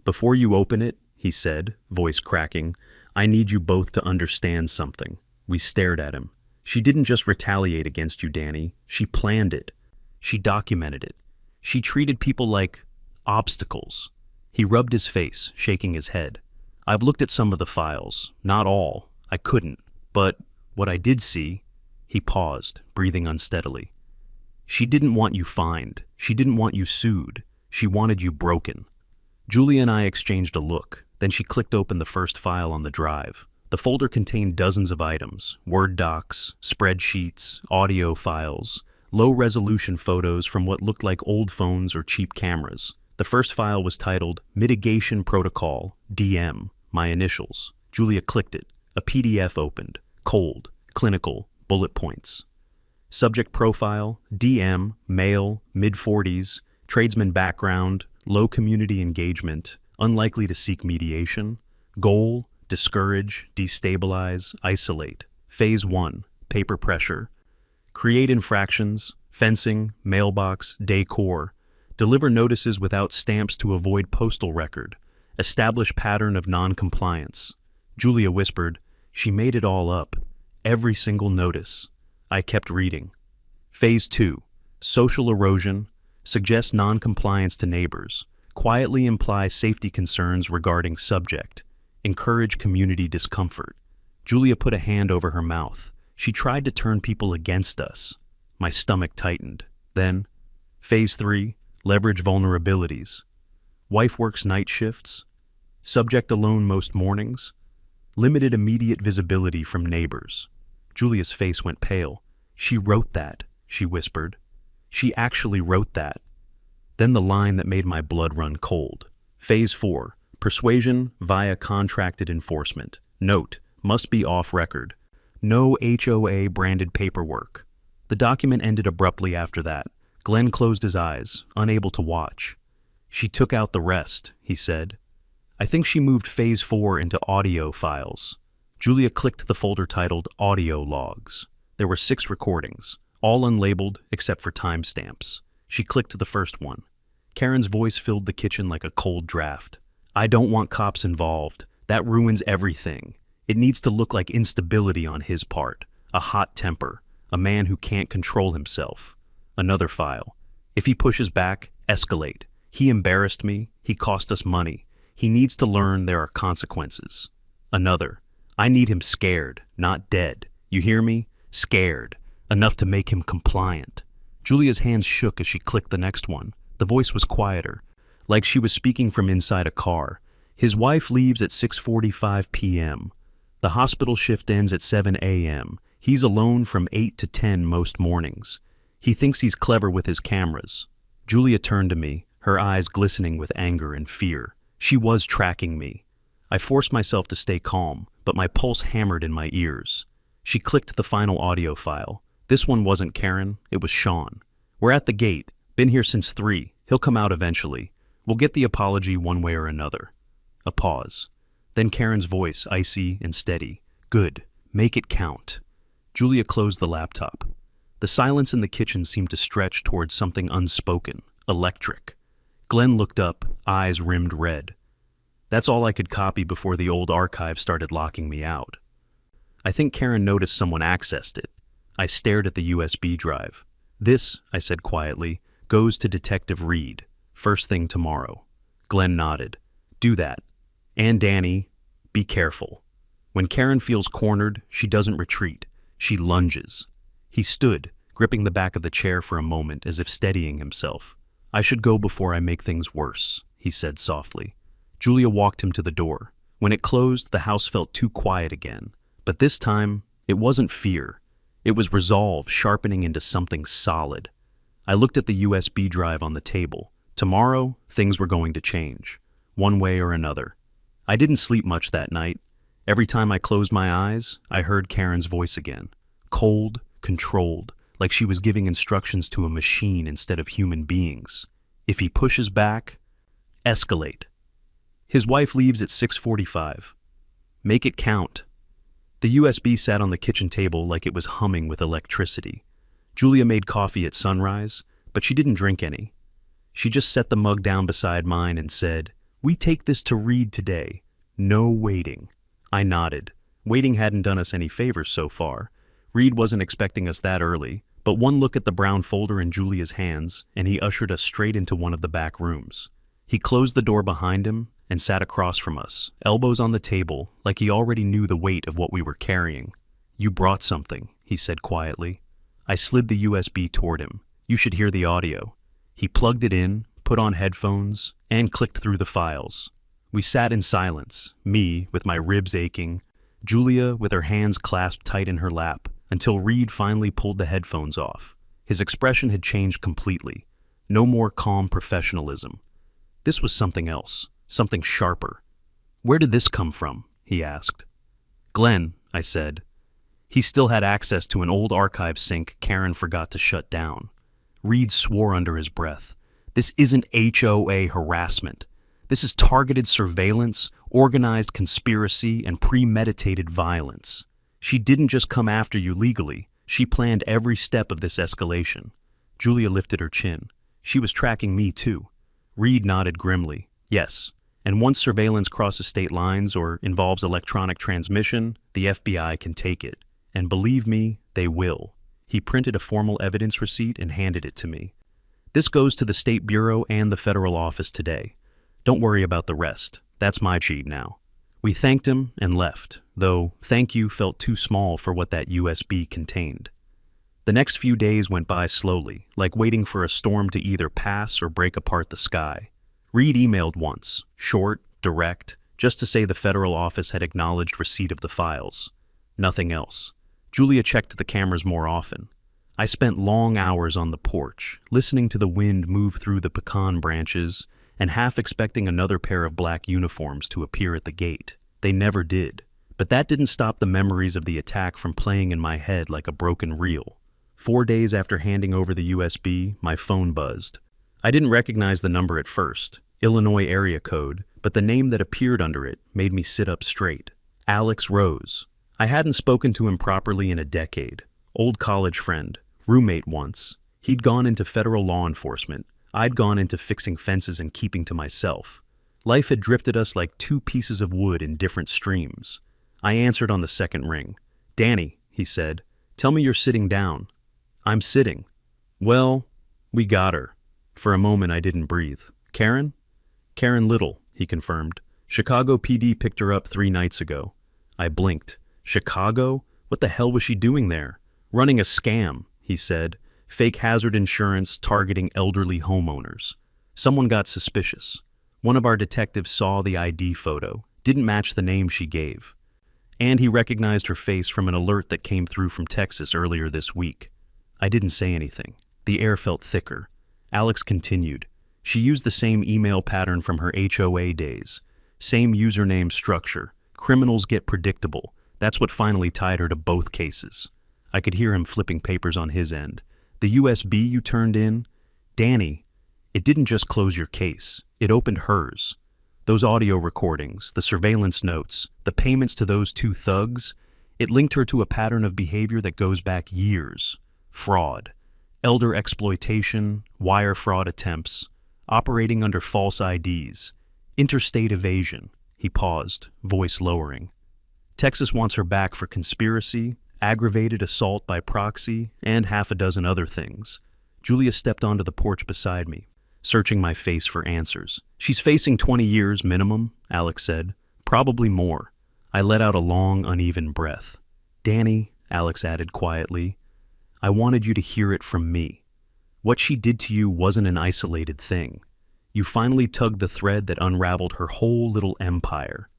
"Before you open it," he said, voice cracking, "I need you both to understand something." We stared at him. "She didn't just retaliate against you, Danny. She planned it. She documented it. She treated people like obstacles." He rubbed his face, shaking his head. "I've looked at some of the files. Not all. I couldn't. But what I did see..." He paused, breathing unsteadily. "She didn't want you fined. She didn't want you sued. She wanted you broken." Julia and I exchanged a look. Then she clicked open the first file on the drive. The folder contained dozens of items, Word docs, spreadsheets, audio files, low-resolution photos from what looked like old phones or cheap cameras. The first file was titled Mitigation Protocol, DM, my initials. Julia clicked it. A PDF opened. Cold, clinical, bullet points. Subject profile, DM, male, mid-40s, tradesman background, low community engagement, unlikely to seek mediation. Goal, discourage, destabilize, isolate. Phase 1, paper pressure. Create infractions, fencing, mailbox, decor. Deliver notices without stamps to avoid postal record. Establish pattern of non-compliance. Julia whispered, "She made it all up. Every single notice." I kept reading. Phase 2, social erosion. Suggest non-compliance to neighbors. Quietly imply safety concerns regarding subject. Encourage community discomfort. Julia put a hand over her mouth. She tried to turn people against us. My stomach tightened. Then, Phase 3, leverage vulnerabilities. Wife works night shifts. Subject alone most mornings. Limited immediate visibility from neighbors. Julia's face went pale. "She wrote that," she whispered. "She actually wrote that." Then the line that made my blood run cold. Phase 4, persuasion via contracted enforcement. Note, must be off record. No HOA branded paperwork. The document ended abruptly after that. Glenn closed his eyes, unable to watch. "She took out the rest," he said. "I think she moved Phase 4 into audio files." Julia clicked the folder titled Audio Logs. There were 6 recordings, all unlabeled except for timestamps. She clicked the first one. Karen's voice filled the kitchen like a cold draft. "I don't want cops involved. That ruins everything. It needs to look like instability on his part, a hot temper, a man who can't control himself." Another file. "If he pushes back, escalate. He embarrassed me. He cost us money. He needs to learn there are consequences." Another. "I need him scared, not dead. You hear me? Scared. Enough to make him compliant." Julia's hands shook as she clicked the next one. The voice was quieter, like she was speaking from inside a car. "His wife leaves at 6:45 p.m. The hospital shift ends at 7 a.m. He's alone from 8 to 10 most mornings. He thinks he's clever with his cameras." Julia turned to me, her eyes glistening with anger and fear. She was tracking me. I forced myself to stay calm, but my pulse hammered in my ears. She clicked the final audio file. "This one wasn't Karen, it was Sean. We're at the gate. Been here since 3. He'll come out eventually. We'll get the apology one way or another." A pause. Then Karen's voice, icy and steady. "Good. Make it count." Julia closed the laptop. The silence in the kitchen seemed to stretch towards something unspoken, electric. Glenn looked up, eyes rimmed red. That's all I could copy before the old archive started locking me out. I think Karen noticed someone accessed it. I stared at the USB drive. This, I said quietly, goes to Detective Reed, first thing tomorrow. Glenn nodded. Do that. And Danny, be careful. When Karen feels cornered, she doesn't retreat. She lunges. He stood, gripping the back of the chair for a moment as if steadying himself. I should go before I make things worse, he said softly. Julia walked him to the door. When it closed, the house felt too quiet again. But this time, it wasn't fear. It was resolve sharpening into something solid. I looked at the USB drive on the table. Tomorrow, things were going to change, one way or another. I didn't sleep much that night. Every time I closed my eyes, I heard Karen's voice again. Cold, controlled, like she was giving instructions to a machine instead of human beings. If he pushes back, escalate. His wife leaves at 6:45. Make it count. The USB sat on the kitchen table like it was humming with electricity. Julia made coffee at sunrise, but she didn't drink any. She just set the mug down beside mine and said, "We take this to Reed today. No waiting." I nodded. Waiting hadn't done us any favors so far. Reed wasn't expecting us that early, but one look at the brown folder in Julia's hands, and he ushered us straight into one of the back rooms. He closed the door behind him and sat across from us, elbows on the table, like he already knew the weight of what we were carrying. "You brought something," he said quietly. I slid the USB toward him. "You should hear the audio." He plugged it in, put on headphones, and clicked through the files. We sat in silence, me with my ribs aching, Julia with her hands clasped tight in her lap, until Reed finally pulled the headphones off. His expression had changed completely. No more calm professionalism. This was something else, something sharper. "Where did this come from?" he asked. "Glenn," I said. He still had access to an old archive sync Karen forgot to shut down. Reed swore under his breath. "This isn't HOA harassment. This is targeted surveillance, organized conspiracy, and premeditated violence. She didn't just come after you legally. She planned every step of this escalation." Julia lifted her chin. "She was tracking me too." Reed nodded grimly. "Yes, and once surveillance crosses state lines or involves electronic transmission, the FBI can take it. And believe me, they will." He printed a formal evidence receipt and handed it to me. "This goes to the State Bureau and the federal office today. Don't worry about the rest. That's my sheet now." We thanked him and left, though thank you felt too small for what that USB contained. The next few days went by slowly, like waiting for a storm to either pass or break apart the sky. Reed emailed once, short, direct, just to say the federal office had acknowledged receipt of the files. Nothing else. Julia checked the cameras more often. I spent long hours on the porch, listening to the wind move through the pecan branches, and half expecting another pair of black uniforms to appear at the gate. They never did. But that didn't stop the memories of the attack from playing in my head like a broken reel. 4 days after handing over the USB, my phone buzzed. I didn't recognize the number at first, Illinois area code, but the name that appeared under it made me sit up straight. Alex Rose. I hadn't spoken to him properly in a decade. Old college friend, roommate once. He'd gone into federal law enforcement. I'd gone into fixing fences and keeping to myself. Life had drifted us like two pieces of wood in different streams. I answered on the second ring. "Danny," he said, "tell me you're sitting down." "I'm sitting." "Well, we got her." For a moment I didn't breathe. "Karen?" "Karen Little," he confirmed. "Chicago PD picked her up 3 nights ago." I blinked. "Chicago? What the hell was she doing there?" "Running a scam," he said. "Fake hazard insurance targeting elderly homeowners." Someone got suspicious. One of our detectives saw the ID photo, didn't match the name she gave. And he recognized her face from an alert that came through from Texas earlier this week. I didn't say anything. The air felt thicker. Alex continued. She used the same email pattern from her HOA days. Same username structure. Criminals get predictable. That's what finally tied her to both cases. I could hear him flipping papers on his end. "The USB you turned in? Danny, it didn't just close your case. It opened hers. Those audio recordings, the surveillance notes, the payments to those 2 thugs, It linked her to a pattern of behavior that goes back years. Fraud, elder exploitation, wire fraud attempts, operating under false IDs, interstate evasion. He paused, voice lowering. Texas wants her back for conspiracy, aggravated assault by proxy, and half a dozen other things. Julia stepped onto the porch beside me, searching my face for answers. She's facing 20 years minimum, Alex said. Probably more. I let out a long, uneven breath. Danny, Alex added quietly, I wanted you to hear it from me. What she did to you wasn't an isolated thing. You finally tugged the thread that unraveled her whole little empire.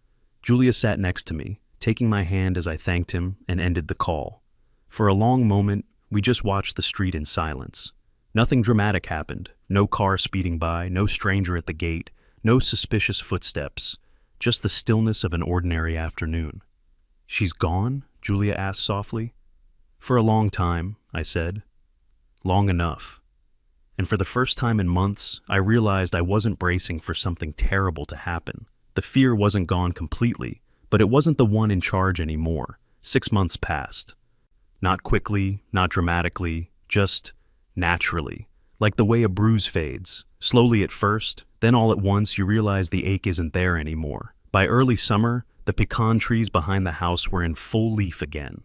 Julia sat next to me, taking my hand as I thanked him and ended the call. For a long moment, we just watched the street in silence. Nothing dramatic happened. No car speeding by, no stranger at the gate, no suspicious footsteps. Just the stillness of an ordinary afternoon. She's gone? Julia asked softly. For a long time, I said. Long enough. And for the first time in months, I realized I wasn't bracing for something terrible to happen. The fear wasn't gone completely, but it wasn't the one in charge anymore. 6 months passed. Not quickly, not dramatically, just naturally. Like the way a bruise fades. Slowly at first, then all at once you realize the ache isn't there anymore. By early summer, the pecan trees behind the house were in full leaf again.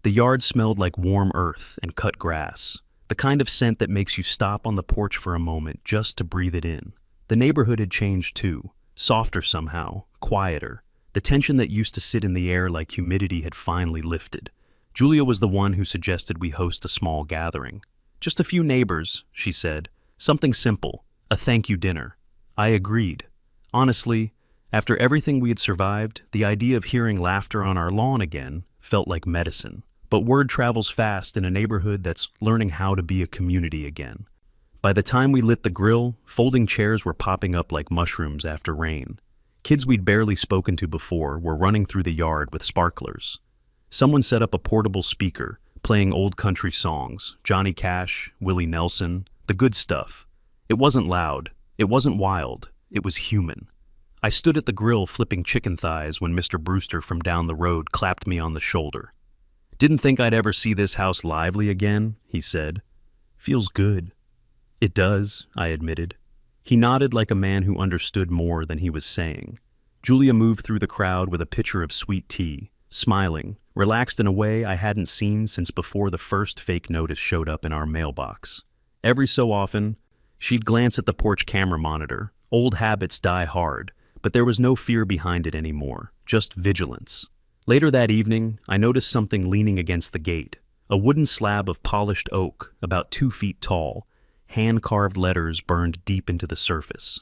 The yard smelled like warm earth and cut grass, the kind of scent that makes you stop on the porch for a moment just to breathe it in. The neighborhood had changed too, softer somehow, quieter. The tension that used to sit in the air like humidity had finally lifted. Julia was the one who suggested we host a small gathering. Just a few neighbors, she said. Something simple, a thank you dinner. I agreed. Honestly, after everything we had survived, the idea of hearing laughter on our lawn again felt like medicine. But word travels fast in a neighborhood that's learning how to be a community again. By the time we lit the grill, folding chairs were popping up like mushrooms after rain. Kids we'd barely spoken to before were running through the yard with sparklers. Someone set up a portable speaker, playing old country songs, Johnny Cash, Willie Nelson, the good stuff. It wasn't loud, it wasn't wild, it was human. I stood at the grill flipping chicken thighs when Mr. Brewster from down the road clapped me on the shoulder. Didn't think I'd ever see this house lively again, he said. Feels good. It does, I admitted. He nodded like a man who understood more than he was saying. Julia moved through the crowd with a pitcher of sweet tea, smiling, relaxed in a way I hadn't seen since before the first fake notice showed up in our mailbox. Every so often, she'd glance at the porch camera monitor. Old habits die hard, but there was no fear behind it anymore, just vigilance. Later that evening, I noticed something leaning against the gate, a wooden slab of polished oak, about 2 feet tall, hand-carved letters burned deep into the surface.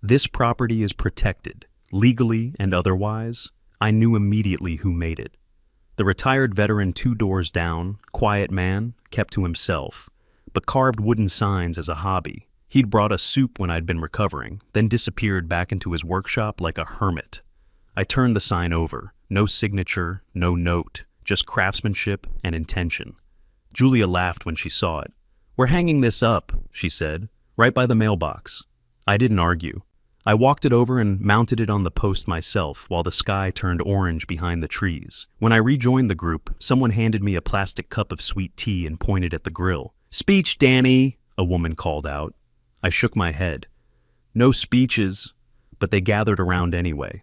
This property is protected, legally and otherwise. I knew immediately who made it. The retired veteran 2 doors down, quiet man, kept to himself, but carved wooden signs as a hobby. He'd brought us soup when I'd been recovering, then disappeared back into his workshop like a hermit. I turned the sign over. No signature, no note, just craftsmanship and intention. Julia laughed when she saw it. We're hanging this up, she said, right by the mailbox. I didn't argue. I walked it over and mounted it on the post myself while the sky turned orange behind the trees. When I rejoined the group, someone handed me a plastic cup of sweet tea and pointed at the grill. Speech, Danny, a woman called out. I shook my head. No speeches, but they gathered around anyway.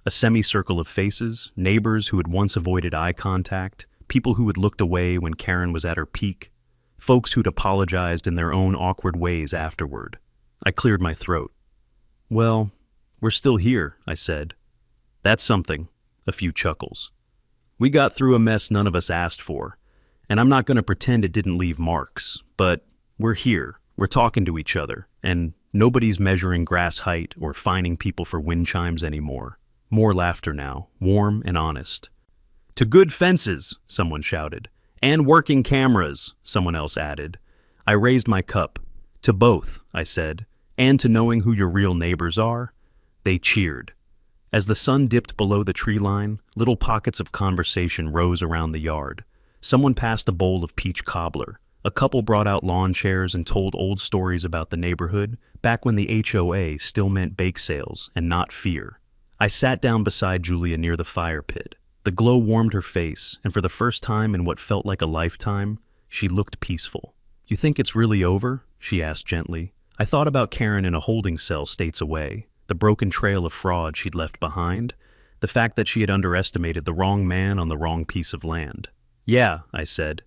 A semicircle of faces, neighbors who had once avoided eye contact, people who had looked away when Karen was at her peak, folks who'd apologized in their own awkward ways afterward. I cleared my throat. Well, we're still here, I said. That's something. A few chuckles. We got through a mess none of us asked for, and I'm not going to pretend it didn't leave marks, but we're here, we're talking to each other, and nobody's measuring grass height or fining people for wind chimes anymore. More laughter now, warm and honest. To good fences, someone shouted. And working cameras, someone else added. I raised my cup. To both, I said, and to knowing who your real neighbors are. They cheered. As the sun dipped below the tree line, little pockets of conversation rose around the yard. Someone passed a bowl of peach cobbler. A couple brought out lawn chairs and told old stories about the neighborhood, back when the HOA still meant bake sales and not fear. I sat down beside Julia near the fire pit. The glow warmed her face, and for the first time in what felt like a lifetime, she looked peaceful. "You think it's really over?" she asked gently. I thought about Karen in a holding cell states away, the broken trail of fraud she'd left behind, the fact that she had underestimated the wrong man on the wrong piece of land. "Yeah," I said.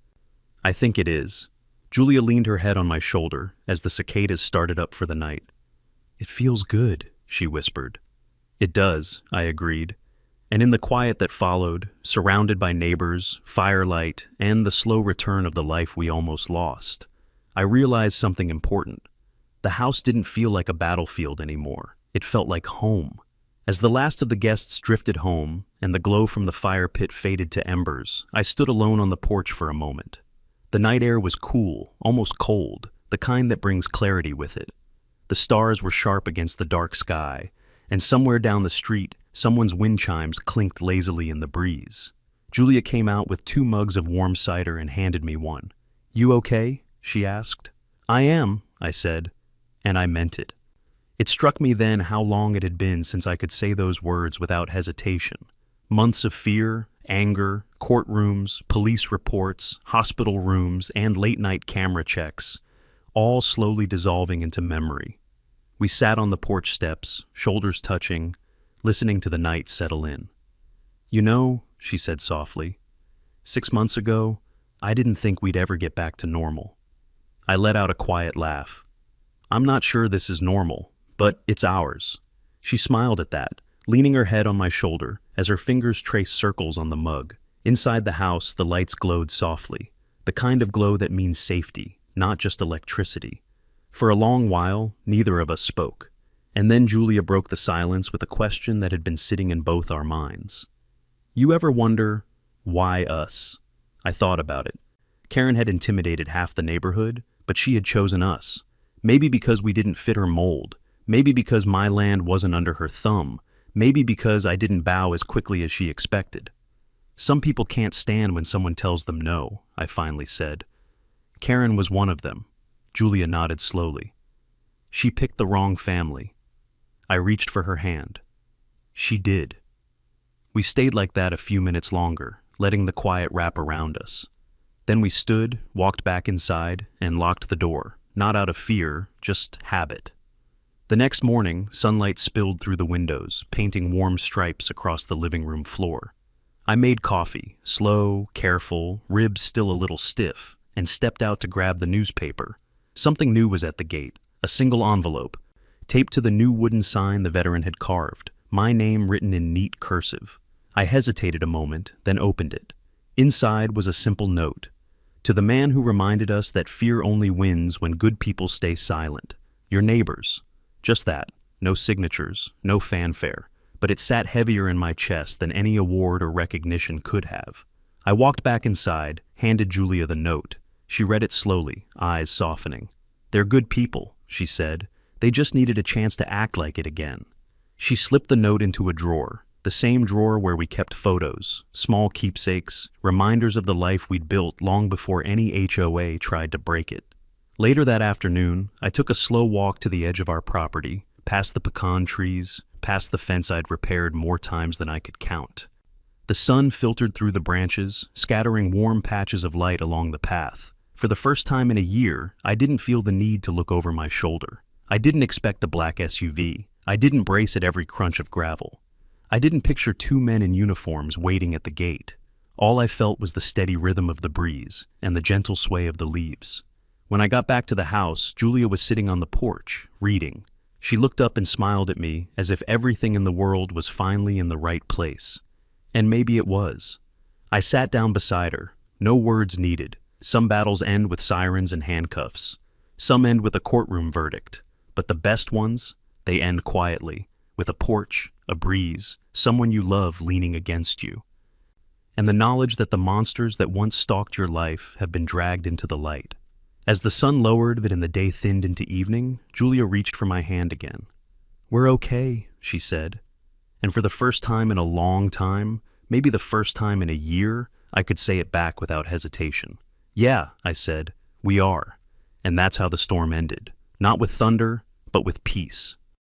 "I think it is." Julia leaned her head on my shoulder as the cicadas started up for the night. "It feels good," she whispered. "It does," I agreed. And in the quiet that followed, surrounded by neighbors, firelight, and the slow return of the life we almost lost, I realized something important. The house didn't feel like a battlefield anymore. It felt like home. As the last of the guests drifted home, and the glow from the fire pit faded to embers, I stood alone on the porch for a moment. The night air was cool, almost cold, the kind that brings clarity with it. The stars were sharp against the dark sky, and somewhere down the street, someone's wind chimes clinked lazily in the breeze. Julia came out with 2 mugs of warm cider and handed me one. "You okay?" she asked. "I am," I said, and I meant it. It struck me then how long it had been since I could say those words without hesitation. Months of fear, anger, courtrooms, police reports, hospital rooms, and late-night camera checks, all slowly dissolving into memory. We sat on the porch steps, shoulders touching, listening to the night settle in. "You know," she said softly, 6 months ago, I didn't think we'd ever get back to normal." I let out a quiet laugh. "I'm not sure this is normal, but it's ours." She smiled at that, leaning her head on my shoulder as her fingers traced circles on the mug. Inside the house, the lights glowed softly, the kind of glow that means safety, not just electricity. For a long while, neither of us spoke. And then Julia broke the silence with a question that had been sitting in both our minds. "You ever wonder, why us?" I thought about it. Karen had intimidated half the neighborhood, but she had chosen us. Maybe because we didn't fit her mold. Maybe because my land wasn't under her thumb. Maybe because I didn't bow as quickly as she expected. "Some people can't stand when someone tells them no," I finally said. Karen was one of them. Julia nodded slowly. "She picked the wrong family." I reached for her hand. She did. We stayed like that a few minutes longer, letting the quiet wrap around us. Then we stood, walked back inside, and locked the door, not out of fear, just habit. The next morning, sunlight spilled through the windows, painting warm stripes across the living room floor. I made coffee, slow, careful, ribs still a little stiff, and stepped out to grab the newspaper. Something new was at the gate, a single envelope, taped to the new wooden sign the veteran had carved, my name written in neat cursive. I hesitated a moment, then opened it. Inside was a simple note. "To the man who reminded us that fear only wins when good people stay silent. Your neighbors." Just that. No signatures, no fanfare. But it sat heavier in my chest than any award or recognition could have. I walked back inside, handed Julia the note. She read it slowly, eyes softening. "They're good people," she said. "They just needed a chance to act like it again." She slipped the note into a drawer, the same drawer where we kept photos, small keepsakes, reminders of the life we'd built long before any HOA tried to break it. Later that afternoon, I took a slow walk to the edge of our property, past the pecan trees, past the fence I'd repaired more times than I could count. The sun filtered through the branches, scattering warm patches of light along the path. For the first time in a year, I didn't feel the need to look over my shoulder. I didn't expect a black SUV. I didn't brace at every crunch of gravel. I didn't picture 2 men in uniforms waiting at the gate. All I felt was the steady rhythm of the breeze and the gentle sway of the leaves. When I got back to the house, Julia was sitting on the porch, reading. She looked up and smiled at me as if everything in the world was finally in the right place. And maybe it was. I sat down beside her. No words needed. Some battles end with sirens and handcuffs. Some end with a courtroom verdict. But the best ones, they end quietly, with a porch, a breeze, someone you love leaning against you. And the knowledge that the monsters that once stalked your life have been dragged into the light. As the sun lowered and the day thinned into evening, Julia reached for my hand again. "We're okay," she said. And for the first time in a long time, maybe the first time in a year, I could say it back without hesitation. "Yeah," I said, "we are." And that's how the storm ended. Not with thunder, but with peace.